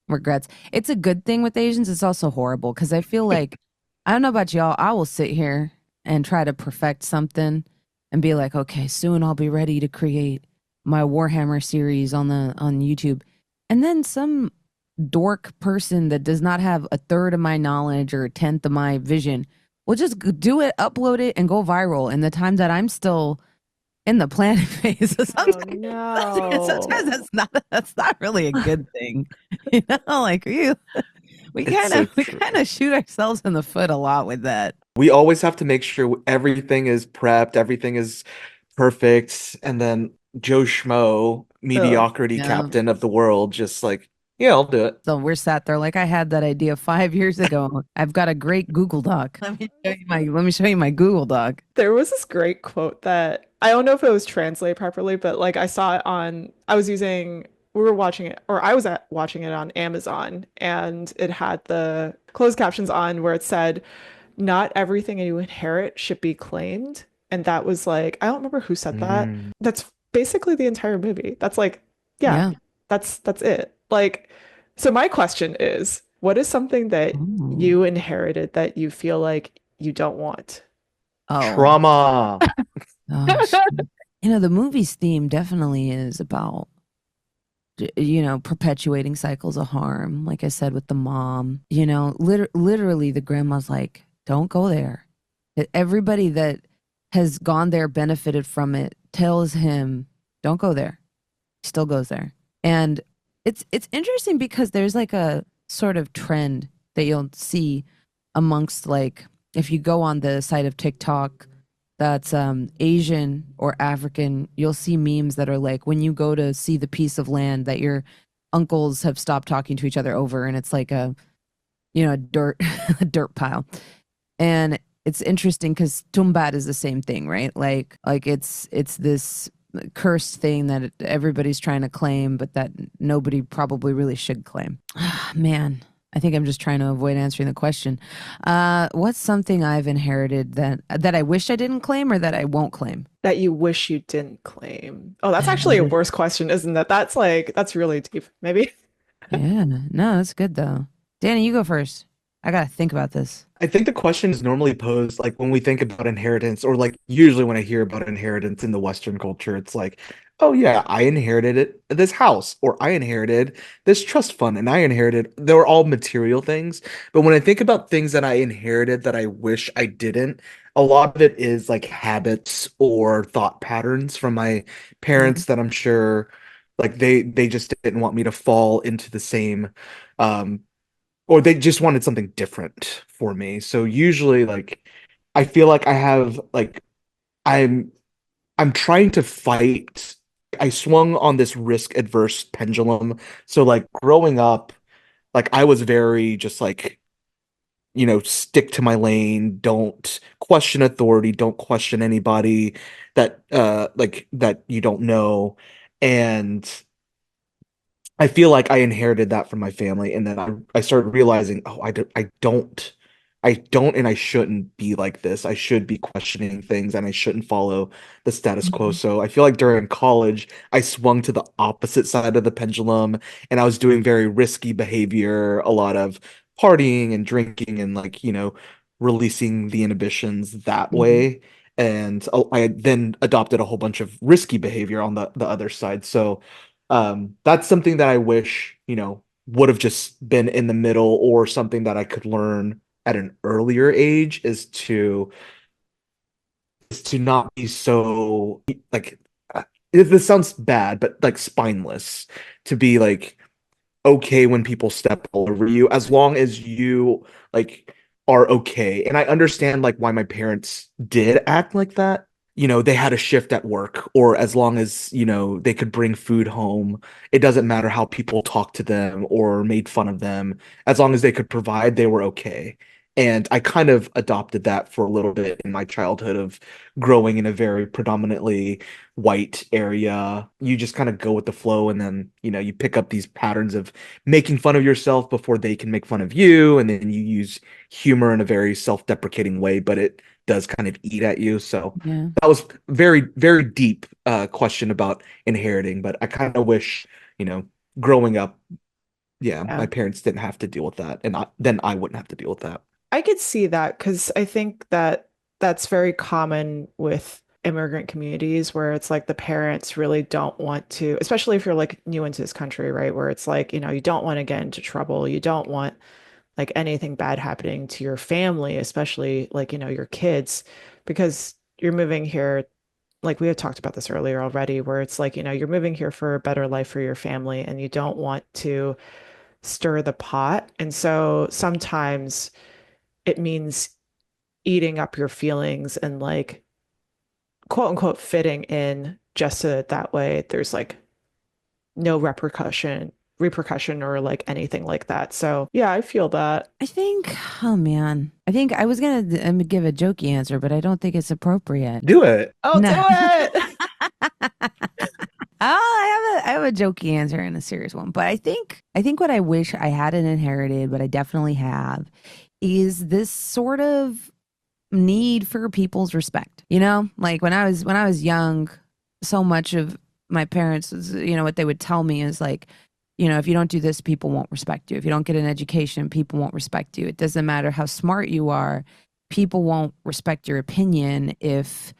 regrets. It's a good thing with Asians. It's also horrible because I feel like, I don't know about y'all, I will sit here and try to perfect something and be like, okay, soon I'll be ready to create my Warhammer series on YouTube. And then some dork person that does not have a third of my knowledge or a tenth of my vision will just do it, upload it, and go viral in the time that I'm still in the planning phase. So Oh sometimes no. that's not really a good thing. Like we It's kind so of we true. kind of shoot ourselves in the foot a lot with that. We always have to make sure everything is prepped, everything is perfect, and then Joe Schmo, Ugh. mediocrity Yeah. captain of the world, just like, yeah, I'll do it. So we're sat there like I had that idea 5 years ago. I've got a great Google Doc. Let me show you my Google Doc. There was this great quote that I don't know if it was translated properly, but like I saw it I was using, we were watching it, or I was watching it on Amazon, and it had the closed captions on where it said, not everything you inherit should be claimed. And that was like, I don't remember who said that. Mm. That's basically the entire movie. That's like, yeah, Yeah. that's it. Like, so my question is, what is something that Ooh. you inherited that you feel like you don't want? Oh. Trauma. Oh, shit. The movie's theme definitely is about, perpetuating cycles of harm. Like I said, with the mom, literally the grandma's like, don't go there. Everybody that has gone there, benefited from it, tells him, don't go there. He still goes there. And it's interesting because there's like a sort of trend that you'll see amongst, like, if you go on the site of TikTok that's Asian or African, you'll see memes that are like, when you go to see the piece of land that your uncles have stopped talking to each other over, and it's like a dirt a dirt pile. And it's interesting because Tumbbad is the same thing, right? Like it's this cursed thing that everybody's trying to claim, but that nobody probably really should claim. Man, I think I'm just trying to avoid answering the question. What's something I've inherited that I wish I didn't claim or that I won't claim? That you wish you didn't claim? Oh, that's That I actually a wish. worse question, isn't it? That's like, that's really deep. Maybe. Yeah, no, that's good though. Danny, you go first. I gotta think about this. I think the question is normally posed like when we think about inheritance, or like usually when I hear about inheritance in the Western culture, it's like, oh yeah, I inherited this house, or I inherited this trust fund, and I inherited, they were all material things. But when I think about things that I inherited that I wish I didn't, a lot of it is like habits or thought patterns from my Yeah. parents that I'm sure like they just didn't want me to fall into the same um or they just wanted something different for me. So usually like I feel like I have like I'm I'm trying to fight. I swung on this risk adverse pendulum. So like growing up, like I was very just like, stick to my lane, don't question authority, don't question anybody that you don't know. And I feel like I inherited that from my family, and then I started realizing, oh, I don't, and I shouldn't be like this. I should be questioning things, and I shouldn't follow the status quo. Mhm. So I feel like during college, I swung to the opposite side of the pendulum, and I was doing very risky behavior, a lot of partying and drinking, and like, releasing the inhibitions that Mhm. way. And I then adopted a whole bunch of risky behavior on the other side. So that's something that I wish, would have just been in the middle, or something that I could learn at an earlier age is to not be so like this sounds bad, but like spineless, to be like okay when people step all over you, as long as you like are okay. And I understand like why my parents did act like that. They had a shift at work, or as long as, they could bring food home, it doesn't matter how people talked to them or made fun of them. As long as they could provide, they were okay. And I kind of adopted that for a little bit in my childhood of growing in a very predominantly white area. You just kind of go with the flow, and then, you pick up these patterns of making fun of yourself before they can make fun of you, and then you use humor in a very self-deprecating way, but it does kind of eat at you. So Yeah. that was very, very deep question about inheriting, but I kind of wish, growing up, yeah, my Yeah. parents didn't have to deal with that, and then I wouldn't have to deal with that. I could see that because I think that that's very common with immigrant communities where it's like the parents really don't want to, especially if you're like new into this country, right? Where it's like, you don't want to get into trouble. You don't want like anything bad happening to your family, especially like, your kids, because you're moving here. Like we had talked about this earlier already, where it's like, you're moving here for a better life for your family and you don't want to stir the pot. And so sometimes it means eating up your feelings and like quote unquote fitting in just so that that way there's like no repercussion or like anything like that. So yeah, I feel that. I think, oh man, I think I was gonna give a jokey answer, but I don't think it's appropriate. Do it. Oh, do No. it. I have a jokey answer and a serious one, but I think what I wish I hadn't inherited, but I definitely have, is this sort of need for people's respect. Like when I was young, so much of my parents, what they would tell me is like, if you don't do this, people won't respect you. If you don't get an education, people won't respect you. It doesn't matter how smart you are, people won't respect your opinion if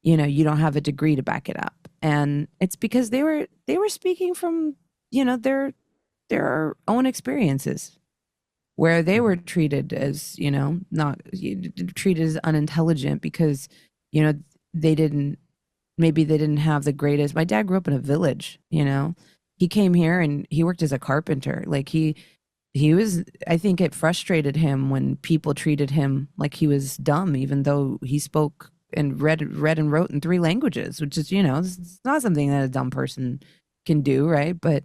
you don't have a degree to back it up. And it's because they were speaking from their own experiences where they were Mhm. treated as not treated as unintelligent because you know they didn't maybe they didn't have the greatest. My dad grew up in a village. He came here and he worked as a carpenter. Like he was, I think it frustrated him when people treated him like he was dumb, even though he spoke and read and wrote in three languages, which is, it's not something that a dumb person can do, right? But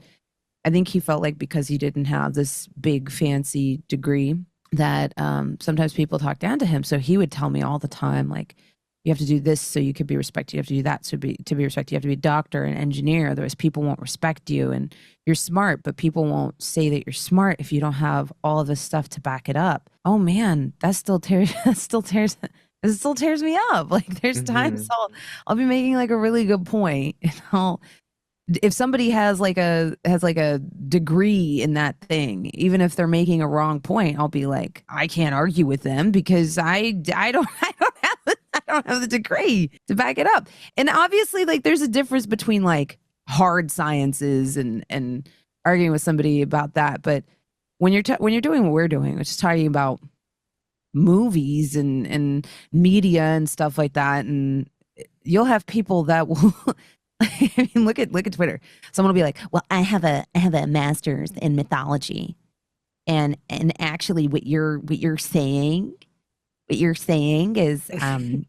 I think he felt like because he didn't have this big fancy degree that sometimes people talk down to him. So he would tell me all the time, like, You have to do this so you could be respected. You have to do that to be respected. You have to be a doctor and engineer, otherwise people won't respect you. And you're smart, but people won't say that you're smart if you don't have all of this stuff to back it up. Oh man, that still tears that still tears it still tears me up. Like there's times Hmm. I'll be making like a really good point, and I'll if somebody has like a degree in that thing, even if they're making a wrong point, I'll be like, I can't argue with them because I don't I don't have the degree to back it up. And obviously, like there's a difference between like hard sciences and arguing with somebody about that. But when you're doing what we're doing, which is talking about movies and media and stuff like that, and you'll have people that will I mean, look at Twitter. Someone will be like, "Well, I have a master's in mythology, and actually, what you're saying is,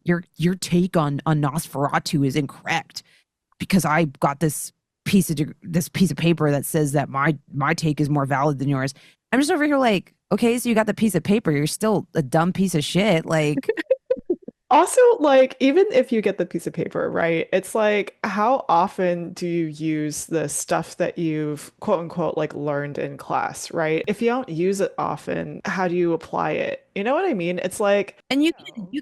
your take on Nosferatu is incorrect because I got this piece of paper that says that my take is more valid than yours." I'm just over here like, okay, so you got the piece of paper, you're still a dumb piece of shit. Like, Also, like, even if you get the piece of paper, right? It's like, how often do you use the stuff that you've quote unquote like learned in class, right? If you don't use it often, how do you apply it? You know what I mean? It's like, and you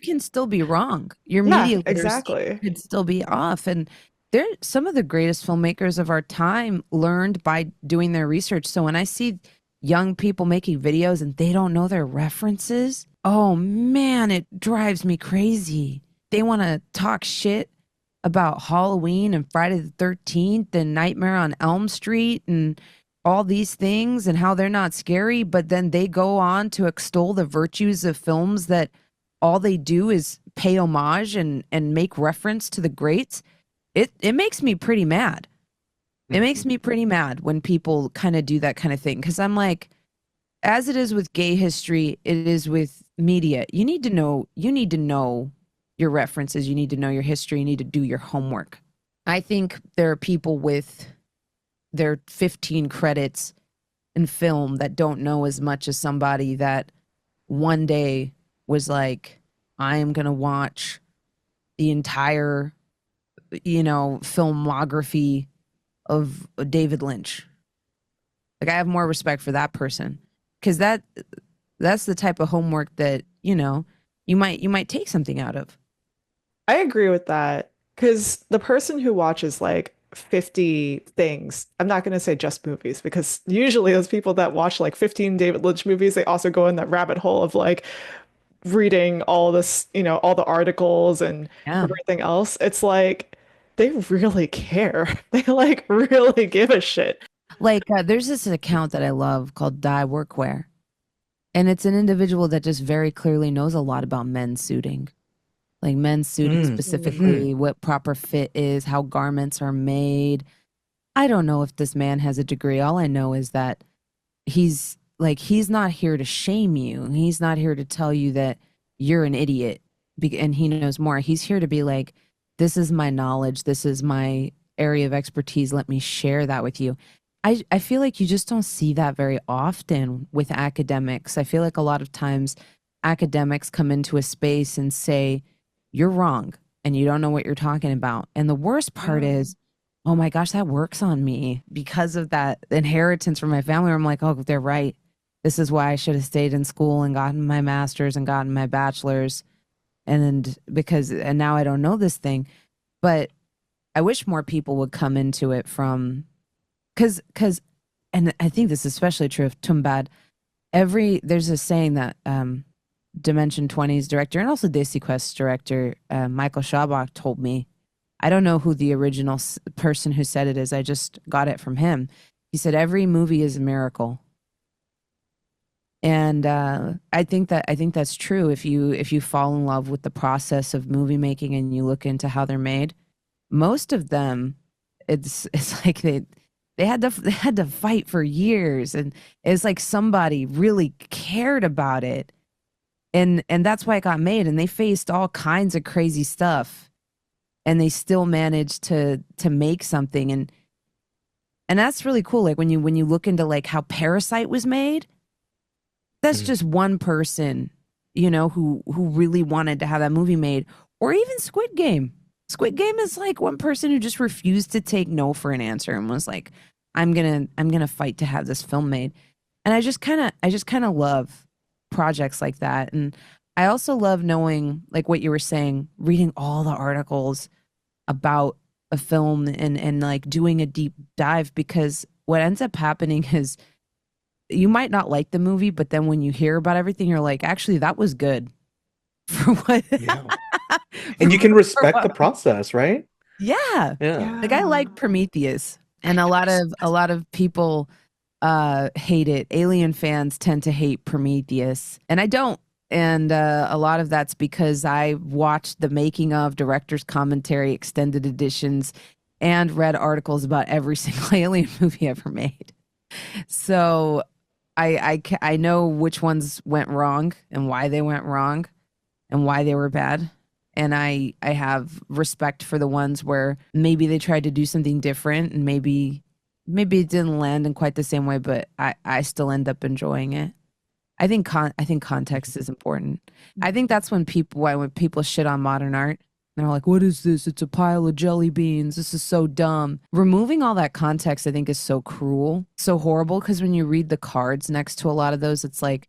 can still be wrong. Your yeah, media literacy exactly. could still be off. And there some of the greatest filmmakers of our time learned by doing their research. So when I see young people making videos and they don't know their references, oh man, it drives me crazy. They want to talk shit about Halloween and Friday the 13th and Nightmare on Elm Street and all these things and how they're not scary, but then they go on to extol the virtues of films that all they do is pay homage and make reference to the greats. It makes me pretty mad. It makes me pretty mad when people kind of do that kind of thing because I'm like, as it is with gay history, it is with media. You need to know your references, you need to know your history, you need to do your homework. I think there are people with their 15 credits in film that don't know as much as somebody that one day was like, I am going to watch the entire, filmography of David Lynch. Like I have more respect for that person because that's the type of homework that, you might take something out of. I agree with that because the person who watches like 50 things, I'm not going to say just movies because usually those people that watch like 15 David Lynch movies, they also go in that rabbit hole of like reading all this, all the articles and Yeah. everything else. It's like they really care. They like really give a shit. Like there's this account that I love called Die Workwear. And it's an individual that just very clearly knows a lot about men's suiting. Like men's suiting Mhm. specifically, what proper fit is, how garments are made. I don't know if this man has a degree. All I know is that he's not here to shame you. He's not here to tell you that you're an idiot and he knows more. He's here to be like, this is my knowledge. This is my area of expertise. Let me share that with you. I feel like you just don't see that very often with academics. I feel like a lot of times academics come into a space and say, you're wrong and you don't know what you're talking about. And the worst part Yeah. is, oh my gosh, that works on me because of that inheritance from my family. Where I'm like, oh, they're right. This is why I should have stayed in school and gotten my master's and gotten my bachelor's. And now I don't know this thing. But I wish more people would come into it from and I think this is especially true of Tumbbad. There's a saying that Dimension 20's director and also Daisy Quest's director, Michael Schabach, told me. I don't know who the original person who said it is. I just got it from him. He said every movie is a miracle, and I think that's true. If you fall in love with the process of movie making and you look into how they're made, most of them, it's like they had to fight for years, and it's like somebody really cared about it, and that's why it got made. And they faced all kinds of crazy stuff and they still managed to make something, and that's really cool. Like when you look into like how Parasite was made, that's Hmm. just one person, who really wanted to have that movie made. or even Squid Game. Squid Game is like one person who just refused to take no for an answer and was like, I'm gonna fight to have this film made. And I just kind of love projects like that. And I also love knowing, like what you were saying, reading all the articles about a film and like doing a deep dive, because what ends up happening is you might not like the movie, but then when you hear about everything, you're like, actually, that was good for what Yeah. And you can for respect the what. process, right? Yeah. Yeah. Like I like Yeah. Prometheus, and a lot of people hate it. Alien fans tend to hate Prometheus, and I don't. And a lot of that's because I watched the making of, director's commentary, extended editions, and read articles about every single Alien movie ever made. So I know which ones went wrong and why they went wrong and why they were bad. And I have respect for the ones where maybe they tried to do something different, and maybe it didn't land in quite the same way, but I still end up enjoying it. I think context is important. I think that's when people shit on modern art. They're like, "What is this? It's a pile of jelly beans. This is so dumb." Removing all that context, I think, is so cruel, so horrible. Because when you read the cards next to a lot of those, it's like,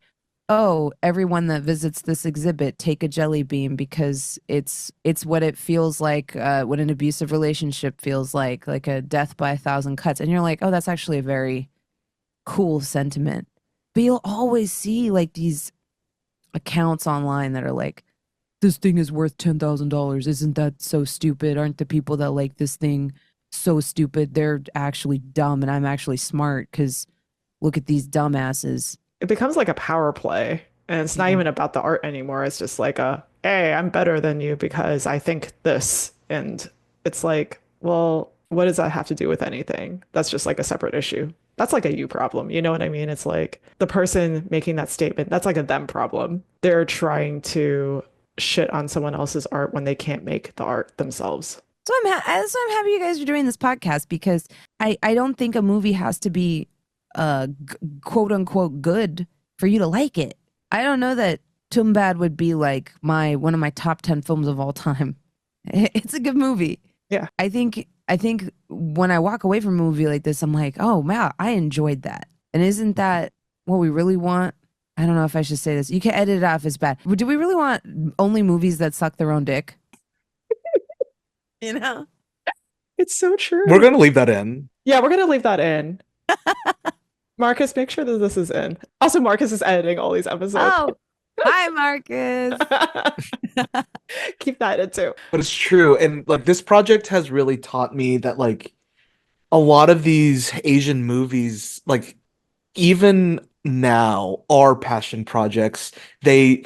"Oh, everyone that visits this exhibit, take a jelly bean because it's what it feels like, what an abusive relationship feels like a death by a thousand cuts." And you're like, "Oh, that's actually a very cool sentiment." But you'll always see like these accounts online that are like, "This thing is worth $10,000. Isn't that so stupid? Aren't the people that like this thing so stupid? They're actually dumb and I'm actually smart because look at these dumbasses." It becomes like a power play. And it's not Yeah. even about the art anymore. It's just like hey, I'm better than you because I think this. And it's like, well, what does that have to do with anything? That's just like a separate issue. That's like a you problem. You know what I mean? It's like the person making that statement, that's like a them problem. They're trying to shit on someone else's art when they can't make the art themselves. So I'm happy you guys are doing this podcast, because I don't think a movie has to be quote unquote good for you to like it. I don't know that Tumbbad would be like my one of my top 10 films of all time. It's a good movie. Yeah. I think when I walk away from a movie like this, I'm like, "Oh wow, I enjoyed that." And isn't that what we really want? I don't know if I should say this. You can edit it out if it's bad. But do we really want only movies that suck their own dick? You know? It's so We're true. gonna leave that in. Yeah, we're gonna leave that in. Marcus, make sure that this is in. Also, Marcus is editing all these episodes. Oh, hi, Marcus. Keep that in too. But it's true. And like this project has really taught me that like a lot of these Asian movies, like even now, are passion projects. They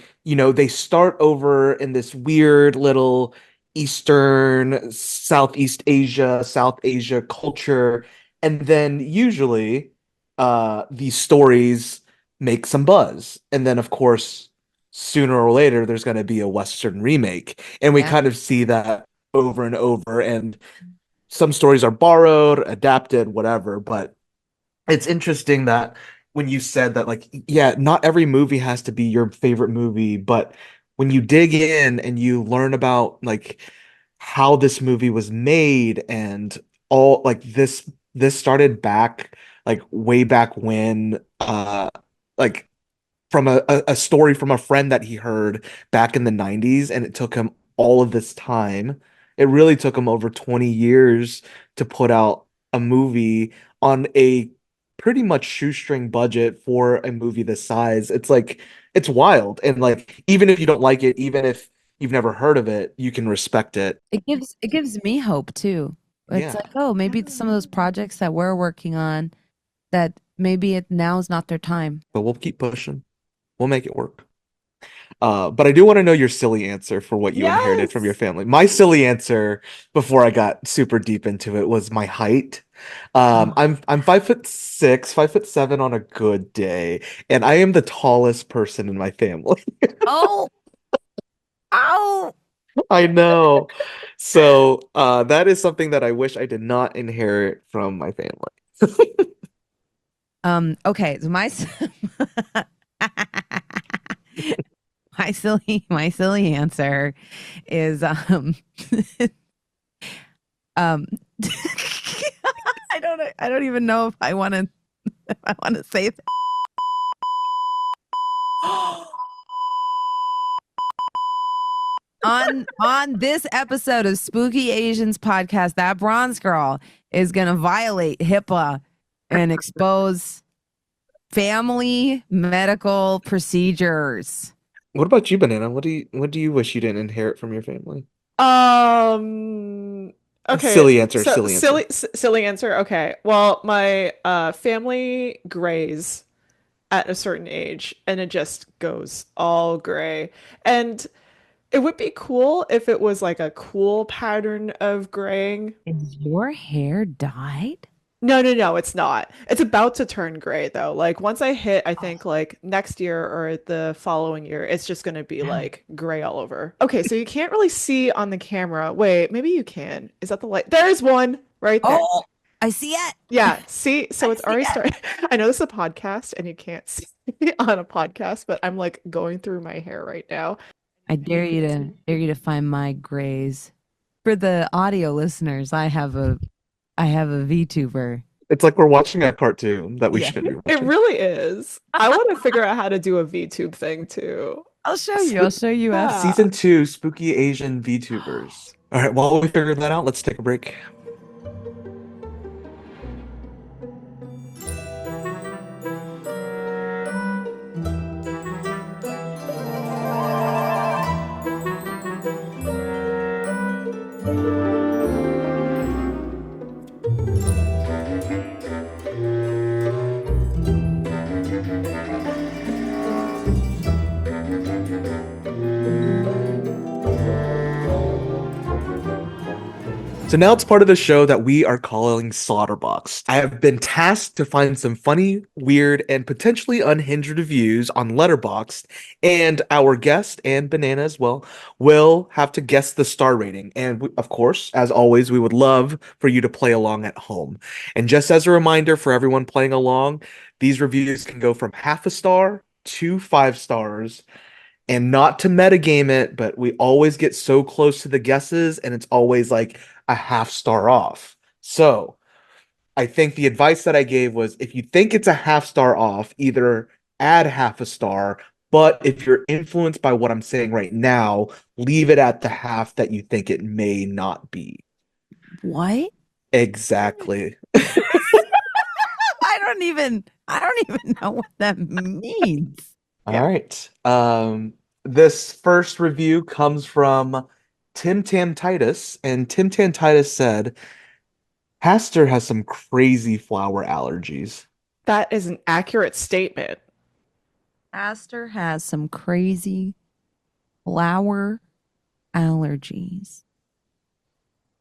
start over in this weird little Eastern, Southeast Asia, South Asia culture, and then usually these stories make some buzz. And then of course, sooner or later there's going to be a Western remake. And we Yeah. kind of see that over and over, and some stories are borrowed, adapted, whatever, but it's interesting that when you said that, like, yeah, not every movie has to be your favorite movie, but when you dig in and you learn about like how this movie was made and all like this started back like way back when like from a story from a friend that he heard back in the 90s, and it took him all of this time. It really took him over 20 years to put out a movie on a pretty much shoestring budget for a movie this size. It's like it's wild. And like even if you don't like it, even if you've never heard of it, you can respect it. It gives me hope too. It's Yeah. like, oh, maybe some of those projects that we're working on, that maybe it now is not their time. But we'll keep pushing. We'll make it work. But I do want to know your silly answer for what you inherited from your Yes. family. My silly answer before I got super deep into it was my height. Oh, I'm 5'6", 5'7" on a good day, and I am the tallest person in my family. oh, ow. I know. So that is something that I wish I did not inherit from my family. Okay, so my my silly answer is um I don't even know if I want to say on this episode of Spooky Asians podcast, that bronze girl is going to violate HIPAA and expose family medical procedures. What about you, Banana? What do you wish you didn't inherit from your family? Um, okay, Silly answer, so silly answer. silly answer. Okay. Well, my family grays at a certain age and it just goes all gray. And it would be cool if it was like a cool pattern of graying. Is your hair dyed? No, no, no, it's not. It's about to turn gray though. Like once I hit, I think like next year or the following year, it's just gonna be like gray all over. Okay, so you can't really see on the camera. Wait, maybe you can. Is that the light? There's one right there. Oh, I see it. Yeah, see, so I it's see already it. started. I know this is a podcast and you can't see on a podcast, but I'm like going through my hair right now. I And you can see. dare you to find my grays. For the audio listeners, I have a VTuber. It's like we're watching a cartoon that we Yeah. should be It watching. really is. I want to figure out how to do a VTube thing too. I'll show you. I'll show you after. Yeah. Season 2, Spooky Asian VTubers. All right, while we figure that out, let's take a break. So now it's part of the show that we are calling Slaughterboxd. I have been tasked to find some funny, weird, and potentially unhinged reviews on Letterboxd, and our guest and Banana as well will have to guess the star rating. And of course, as always, we would love for you to play along at home. And just as a reminder for everyone playing along, these reviews can go from half a star to 5 stars. And not to metagame it, but we always get so close to the guesses, and it's always like a half star off. So I think the advice that I gave was if you think it's a half star off, either add half a star, but if you're influenced by what I'm saying right now, leave it at the half that you think it may not be. What? Exactly. I don't even know what that means. Yeah. All right. This first review comes from Tim Tam Titus, and Tim Tam Titus said, Pastor has some crazy flower allergies. That is an accurate statement. Aster has some crazy flower allergies.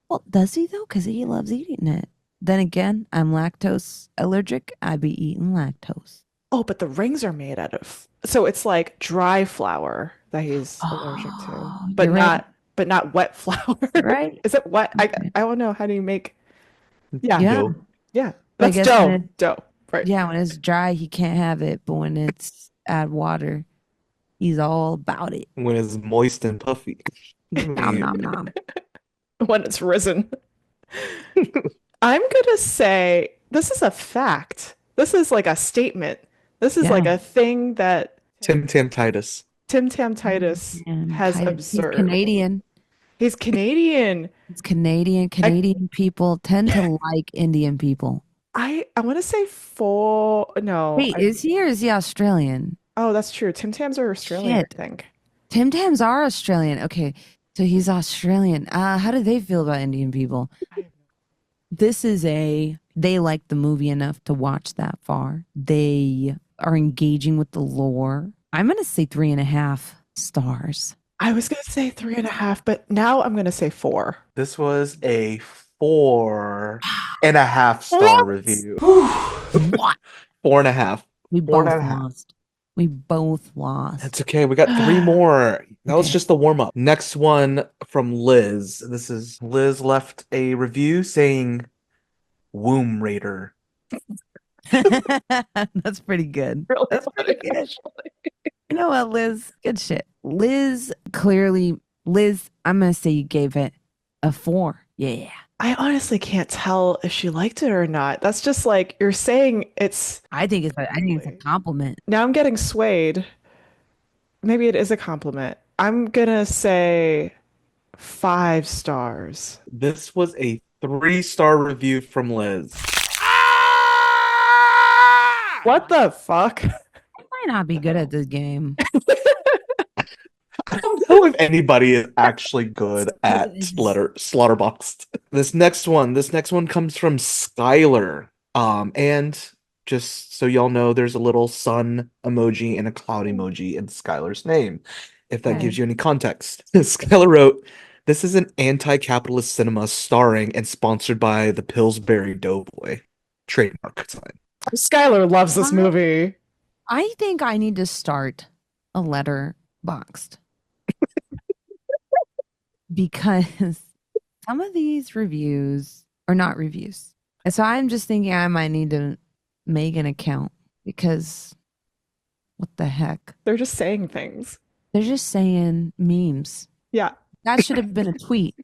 Well, does he though? Because he loves eating it. Then again, I'm lactose allergic. I be eating lactose. Oh, but the rings are made out of, so it's like dry flour that he's allergic to, Oh, but you're right. not wet flour. You're right. Is it wet? Okay. I don't know. How do you make? Yeah, Yeah. Yo, yeah. I That's guess dough. Dough. Right. yeah, when it's dry, he can't have it. But when it's add water, he's all about it. when it's moist and puffy. Nom nom nom. When it's risen. I'm gonna say this is a fact. This is like a statement. This is like Yeah. a thing that Tim Tam Titus. Tim Tam Titus And has Titus, he's observed. Canadian. He's Canadian. It's Canadian. Canadian people tend to like Indian people. I want to say four. No. Wait, is he or is he Australian? Oh, that's true. Tim Tams are Australian, Shit. I think. Tim Tams are Australian. Okay, so he's Australian. How do they feel about Indian people? This is they like the movie enough to watch that far. They are engaging with the lore. I'm gonna say 3.5 stars. I was gonna say 3.5, but now I'm gonna say 4. This was a 4.5 star What? review. What? 4.5. We Four both and a half. lost. We both lost. That's okay. We got 3 more. That was Okay. just the warm up. Next one from Liz. This is Liz left a review saying Womb Raider. That's pretty good. Really? That's pretty good. You know what, Liz? Good shit. Liz, I'm going to say you gave it a 4. Yeah. I honestly can't tell if she liked it or not. That's just like you're saying it's. I think it's a compliment. Now I'm getting swayed. Maybe it is a compliment. I'm gonna say 5 stars. This was a 3-star review from Liz. What the fuck? I might not be good at this game. I don't know if anybody is actually good at Slaughterboxd. This next one comes from Skylar. And just so y'all know, there's a little sun emoji and a cloud emoji in Skylar's name, if that gives you any context. Skylar wrote, "This is an anti-capitalist cinema starring and sponsored by the Pillsbury Doughboy." Trademark sign. Skylar loves this movie. I think I need to start a Letterboxd. Because some of these reviews are not reviews. And so I'm just thinking I might need to make an account because what the heck? They're just saying things. They're just saying memes. Yeah. That should have been a tweet.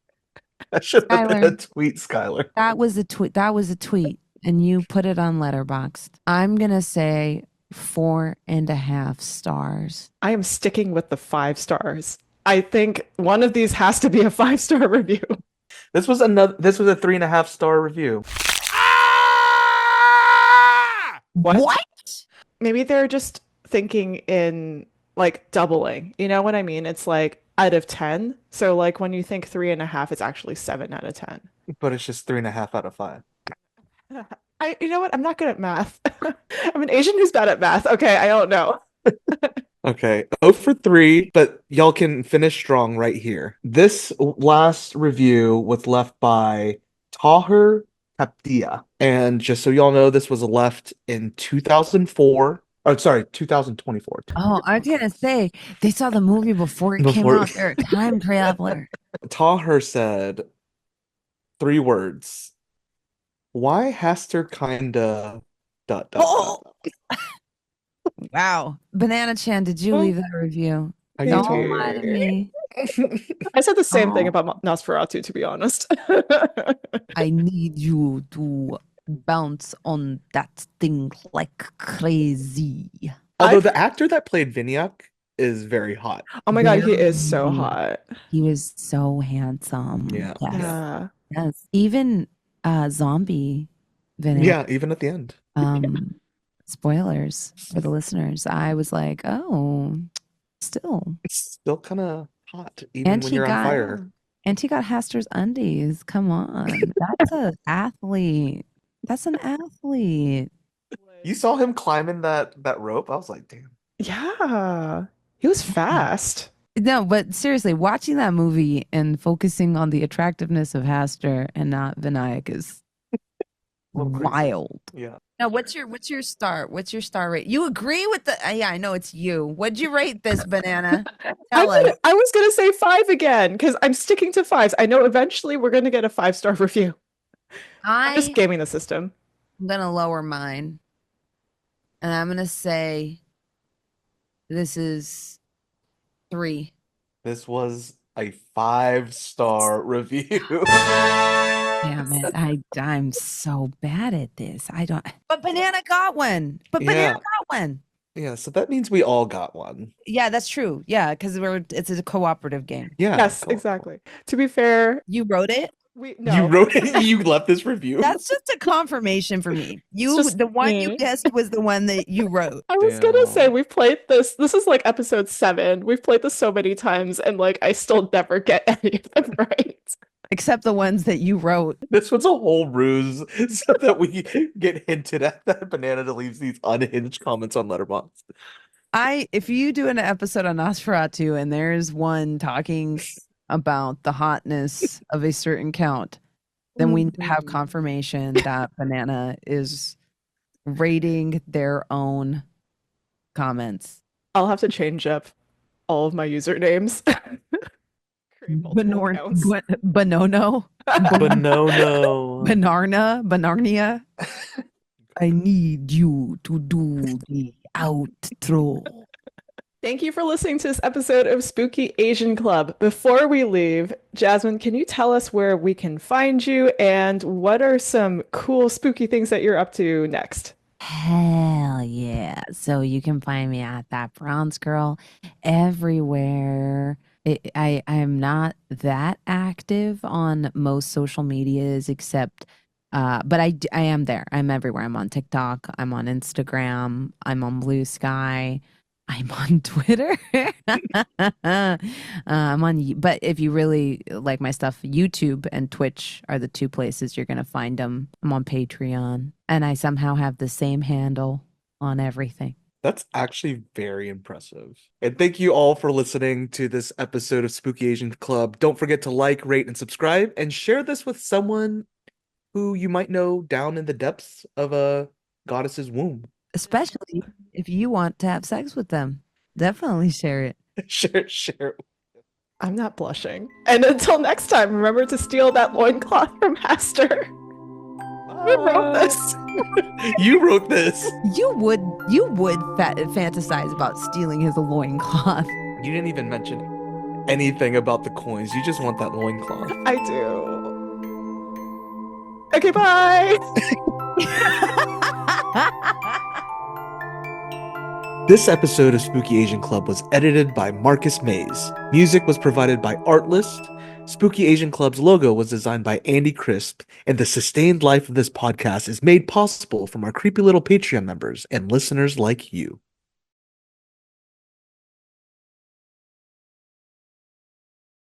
That should have been a tweet, Skylar. That was a tweet. That was a tweet. And you put it on Letterboxd. I'm going to say 4.5 stars. I am sticking with the 5 stars. I think one of these has to be a 5-star review. This was a 3.5-star review. What? Maybe they're just thinking in like doubling. You know what I mean? It's like out of 10. So like when you think 3.5, it's actually 7 out of 10. But it's just 3.5 out of 5. You know what? I'm not good at math. I'm an Asian who's bad at math. Okay, I don't know. Okay, 0 for 3, but y'all can finish strong right here. This last review was left by Taher Tapdia. And just so y'all know, this was left in 2004. Oh, sorry, 2024. Oh, I was going to say, they saw the movie before it came out. They're a time traveler. Taher said 3 words. Why Haster kinda ... Wow. Banana Chan, did you leave that review? Don't lie to me. I said the same thing about Nosferatu, to be honest. I need you to bounce on that thing like crazy. Although the actor that played Viniak is very hot. Oh my God, he is so hot. He was so handsome. Yeah. Yes. Even zombie Viniak. Yeah, even at the end. Spoilers for the listeners. I was like, oh, still. It's still kind of hot, even when you're on fire. And he got Haster's undies. Come on. That's an athlete. That's an athlete. You saw him climbing that rope? I was like, damn. Yeah. He was fast. No, but seriously, watching that movie and focusing on the attractiveness of Haster and not Vinayak is wild. Yeah. Now, what's your star? What's your star rate? You agree with the? Yeah, I know it's you. What'd you rate this, Banana? I was gonna say 5 again because I'm sticking to 5s. I know eventually we're gonna get a 5-star review. I'm just gaming the system. I'm gonna lower mine, and I'm gonna say this is 3. This was a 5-star review. Damn it. I'm so bad at this. I don't. But Banana got one. Banana got one. Yeah, so that means we all got one. Yeah, that's true. Yeah, because it's a cooperative game. Yeah. Yes, exactly. To be fair, you wrote it. No. You wrote it. You left this review. That's just a confirmation for me. The one you guessed was the one that you wrote. I was gonna say we've played this. This is like episode 7. We've played this so many times, and like I still never get any of them right. Except the ones that you wrote. This was a whole ruse so that we get hinted at that Banana leaves these unhinged comments on Letterboxd. If you do an episode on Nosferatu and there's one talking about the hotness of a certain count, then we have confirmation that Banana is rating their own comments. I'll have to change up all of my usernames. Bonono. Banarnia. I need you to do the outro. Thank you for listening to this episode of Spooky Asian Club. Before we leave, Jasmine, can you tell us where we can find you and what are some cool spooky things that you're up to next? Hell yeah. So you can find me at that bronze girl everywhere. I am not that active on most social medias except but I am there. I'm everywhere. I'm on TikTok, I'm on Instagram, I'm on Blue Sky, I'm on Twitter. But if you really like my stuff, YouTube and Twitch are the two places you're gonna find them. I'm on Patreon, and I somehow have the same handle on everything. That's actually very impressive. And thank you all for listening to this episode of Spooky Asian Club. Don't forget to like, rate, and subscribe, and share this with someone who you might know down in the depths of a goddess's womb. Especially if you want to have sex with them. Definitely share it. Share. I'm not blushing. And until next time, remember to steal that loincloth from Master. Who wrote this? You wrote this. You would fantasize about stealing his loincloth. You didn't even mention anything about the coins. You just want that loincloth. I do. Okay, bye. This episode of Spooky Asian Club was edited by Marcus Mays. Music was provided by Artlist. Spooky Asian Club's logo was designed by Andy Crisp, and the sustained life of this podcast is made possible from our creepy little Patreon members and listeners like you.